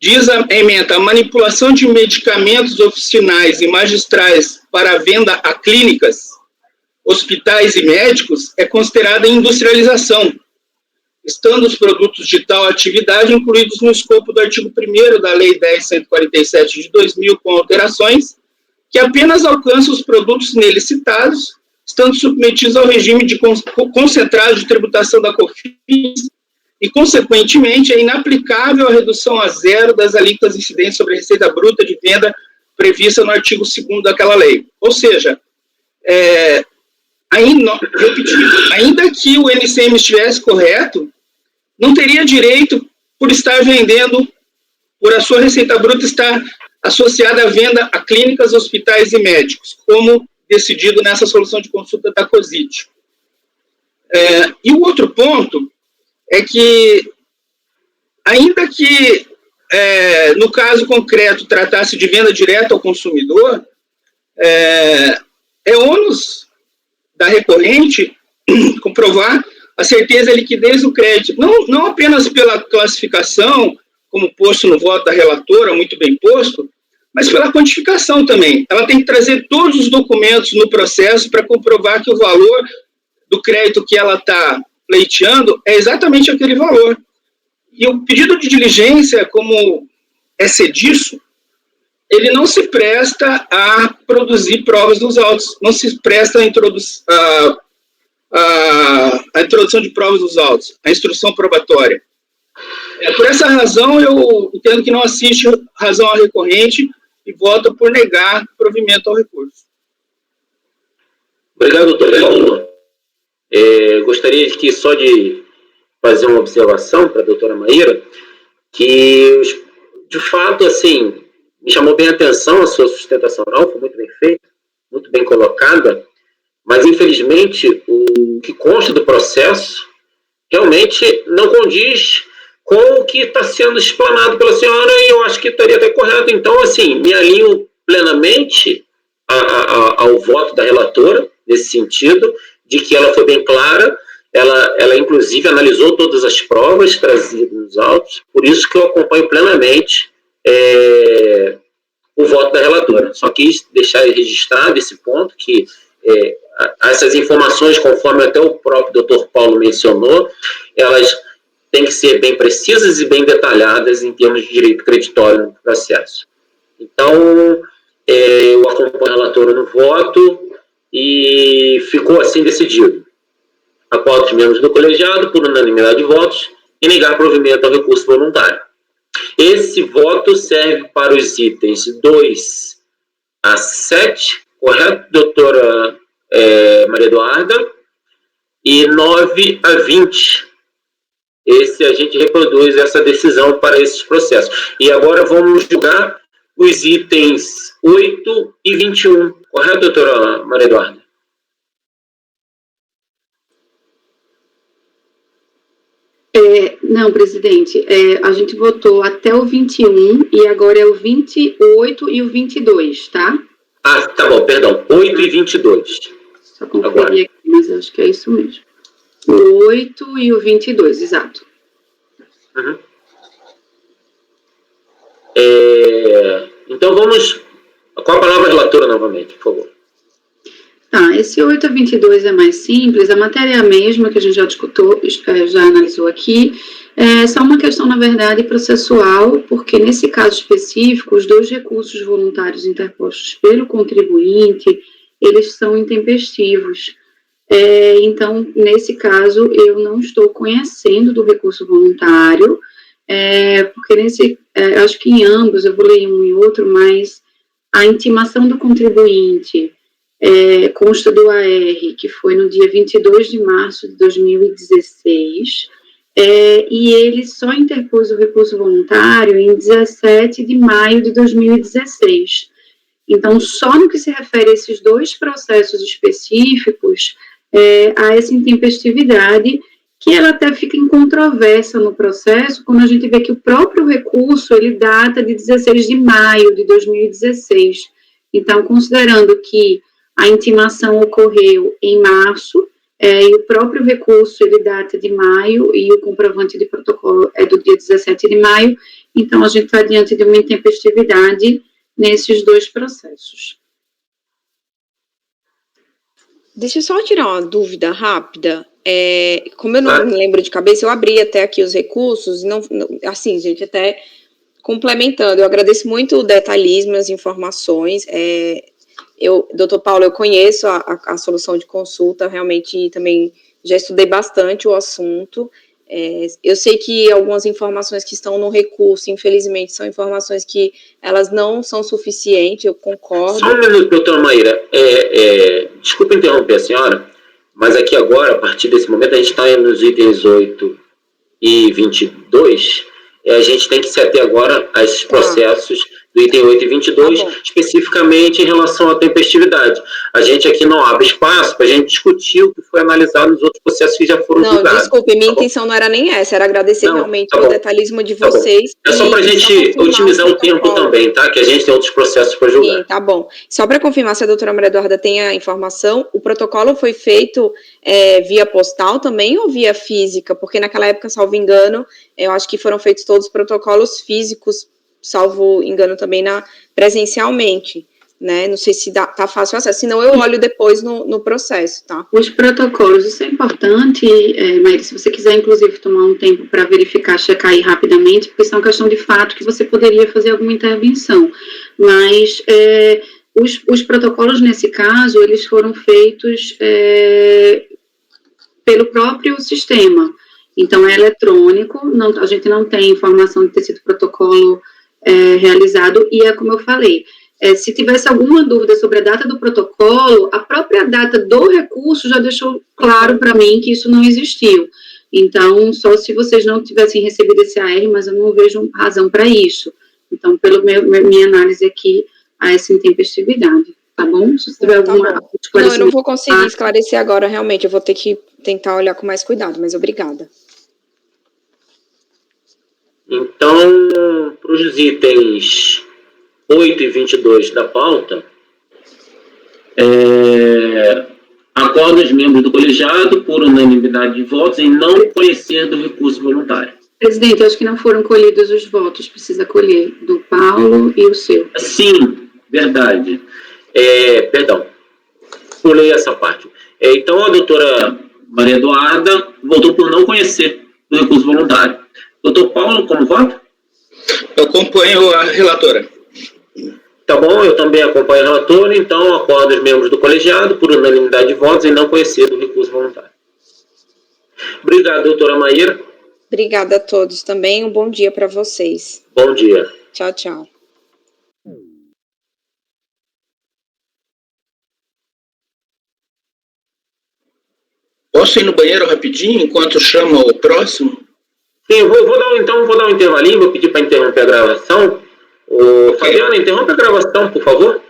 Diz a ementa: a manipulação de medicamentos oficinais e magistrais para venda a clínicas, hospitais e médicos é considerada industrialização, estando os produtos de tal atividade incluídos no escopo do artigo 1º da Lei 10.147 de 2000, com alterações, que apenas alcança os produtos nele citados, estando submetidos ao regime de concentrado de tributação da COFINS, e, consequentemente, é inaplicável a redução a zero das alíquotas incidentes sobre a receita bruta de venda prevista no artigo 2º daquela lei. Ou seja, ainda que o NCM estivesse correto, não teria direito por estar vendendo, por a sua receita bruta estar associada à venda a clínicas, hospitais e médicos, como decidido nessa solução de consulta da COSIT. E o outro ponto é que, ainda que, no caso concreto, tratasse de venda direta ao consumidor, é ônus da recorrente comprovar a certeza e liquidez do crédito, não apenas pela classificação, como posto no voto da relatora, muito bem posto, mas pela quantificação também. Ela tem que trazer todos os documentos no processo para comprovar que o valor do crédito que ela está pleiteando é exatamente aquele valor. E o pedido de diligência, como é sediço, ele não se presta a produzir provas dos autos, não se presta a introdução de provas dos autos, a instrução probatória. Por essa razão, eu entendo que não assiste razão à recorrente e voto por negar provimento ao recurso. Obrigado, doutor Paulo. Gostaria só de fazer uma observação para a doutora Maíra, que, de fato, assim, me chamou bem a atenção a sua sustentação oral, foi muito bem feita, muito bem colocada, mas, infelizmente, o que consta do processo realmente não condiz com o que está sendo explanado pela senhora, e eu acho que estaria até correto. Então, assim, me alinho plenamente ao voto da relatora, nesse sentido, de que ela foi bem clara, ela inclusive analisou todas as provas trazidas nos autos, por isso que eu acompanho plenamente o voto da relatora. Só quis deixar registrado esse ponto, que essas informações, conforme até o próprio doutor Paulo mencionou, elas têm que ser bem precisas e bem detalhadas em termos de direito creditório no processo. Então, eu acompanho a relatora no voto, e ficou assim decidido. A 4 membros do colegiado, por unanimidade de votos, e negar provimento ao recurso voluntário. Esse voto serve para os itens 2 a 7, correto, doutora Maria Eduarda? e 9 a 20. A gente reproduz essa decisão para esses processos. E agora vamos julgar os itens 8 e 21. Correto, doutora Maria Eduarda? Não, presidente, a gente votou até o 21 e agora é o 28 e o 22, tá? Ah, tá bom, perdão. 8 e 22. Só conferir aqui, mas acho que é isso mesmo. O 8 e o 22, exato. Uhum. Então vamos... Com a palavra relatora novamente, por favor. Tá, esse 8 a 22 é mais simples, a matéria é a mesma que a gente já discutiu, já analisou aqui, é só uma questão, na verdade, processual, porque nesse caso específico, os 2 recursos voluntários interpostos pelo contribuinte, eles são intempestivos. Então, nesse caso, eu não estou conhecendo do recurso voluntário, porque acho que em ambos, eu vou ler um e outro, mas a intimação do contribuinte consta do AR, que foi no dia 22 de março de 2016, e ele só interpôs o recurso voluntário em 17 de maio de 2016. Então, só no que se refere a esses 2 processos específicos, há essa intempestividade, que ela até fica incontrovérsia no processo, quando a gente vê que o próprio recurso, ele data de 16 de maio de 2016. Então, considerando que a intimação ocorreu em março, e o próprio recurso, ele data de maio, e o comprovante de protocolo é do dia 17 de maio, então a gente está diante de uma intempestividade nesses 2 processos. Deixa eu só tirar uma dúvida rápida. Como eu não me lembro de cabeça, eu abri até aqui os recursos, assim, gente, até complementando, eu agradeço muito o detalhismo, as informações. Doutor Paulo, eu conheço a solução de consulta, realmente também já estudei bastante o assunto. Eu sei que algumas informações que estão no recurso, infelizmente, são informações que elas não são suficientes, eu concordo. Só um minuto, doutora Maíra. Desculpa interromper a senhora, mas aqui agora, a partir desse momento, a gente está nos itens 8 e 22, a gente tem que se ater agora a esses processos do item 8 e 22, especificamente em relação à tempestividade. A gente aqui não abre espaço para a gente discutir o que foi analisado nos outros processos que já foram julgados. Não, desculpe, minha intenção não era nem essa, era agradecer realmente o detalhismo de vocês. É só para a gente otimizar o tempo também, tá? Que a gente tem outros processos para julgar. Sim, tá bom. Só para confirmar se a doutora Maria Eduarda tem a informação, o protocolo foi feito via postal também ou via física? Porque naquela época, salvo engano, eu acho que foram feitos todos os protocolos físicos, salvo engano também presencialmente, né? Não sei se tá fácil acesso, senão eu olho depois no processo, tá? Os protocolos, isso é importante, Maíra, se você quiser, inclusive, tomar um tempo para verificar, checar aí rapidamente, porque isso é uma questão de fato que você poderia fazer alguma intervenção, mas os protocolos, nesse caso, eles foram feitos pelo próprio sistema, então é eletrônico, a gente não tem informação de ter sido protocolo realizado, e como eu falei, se tivesse alguma dúvida sobre a data do protocolo, a própria data do recurso já deixou claro para mim que isso não existiu. Então, só se vocês não tivessem recebido esse AR, mas eu não vejo razão para isso. Então, pela minha análise aqui, há essa intempestividade, tá bom? Se tiver alguma esclarecimento... Não, eu não vou conseguir esclarecer agora, realmente, eu vou ter que tentar olhar com mais cuidado, mas obrigada. Então, para os itens 8 e 22 da pauta, acordo os membros do colegiado por unanimidade de votos em não conhecer do recurso voluntário. Presidente, acho que não foram colhidos os votos, precisa colher do Paulo e o seu. Sim, verdade. Perdão, pulei essa parte. Então, a doutora Maria Eduarda votou por não conhecer do recurso voluntário. Doutor Paulo, como vota? Eu acompanho a relatora. Tá bom, eu também acompanho a relatora, então acordo os membros do colegiado por unanimidade de votos em não conhecer do recurso voluntário. Obrigado, doutora Maíra. Obrigada a todos também, um bom dia para vocês. Bom dia. Tchau, tchau. Posso ir no banheiro rapidinho enquanto chama o próximo? Sim, vou dar um intervalinho, vou pedir para interromper a gravação. Fabiana, interrompe a gravação, por favor.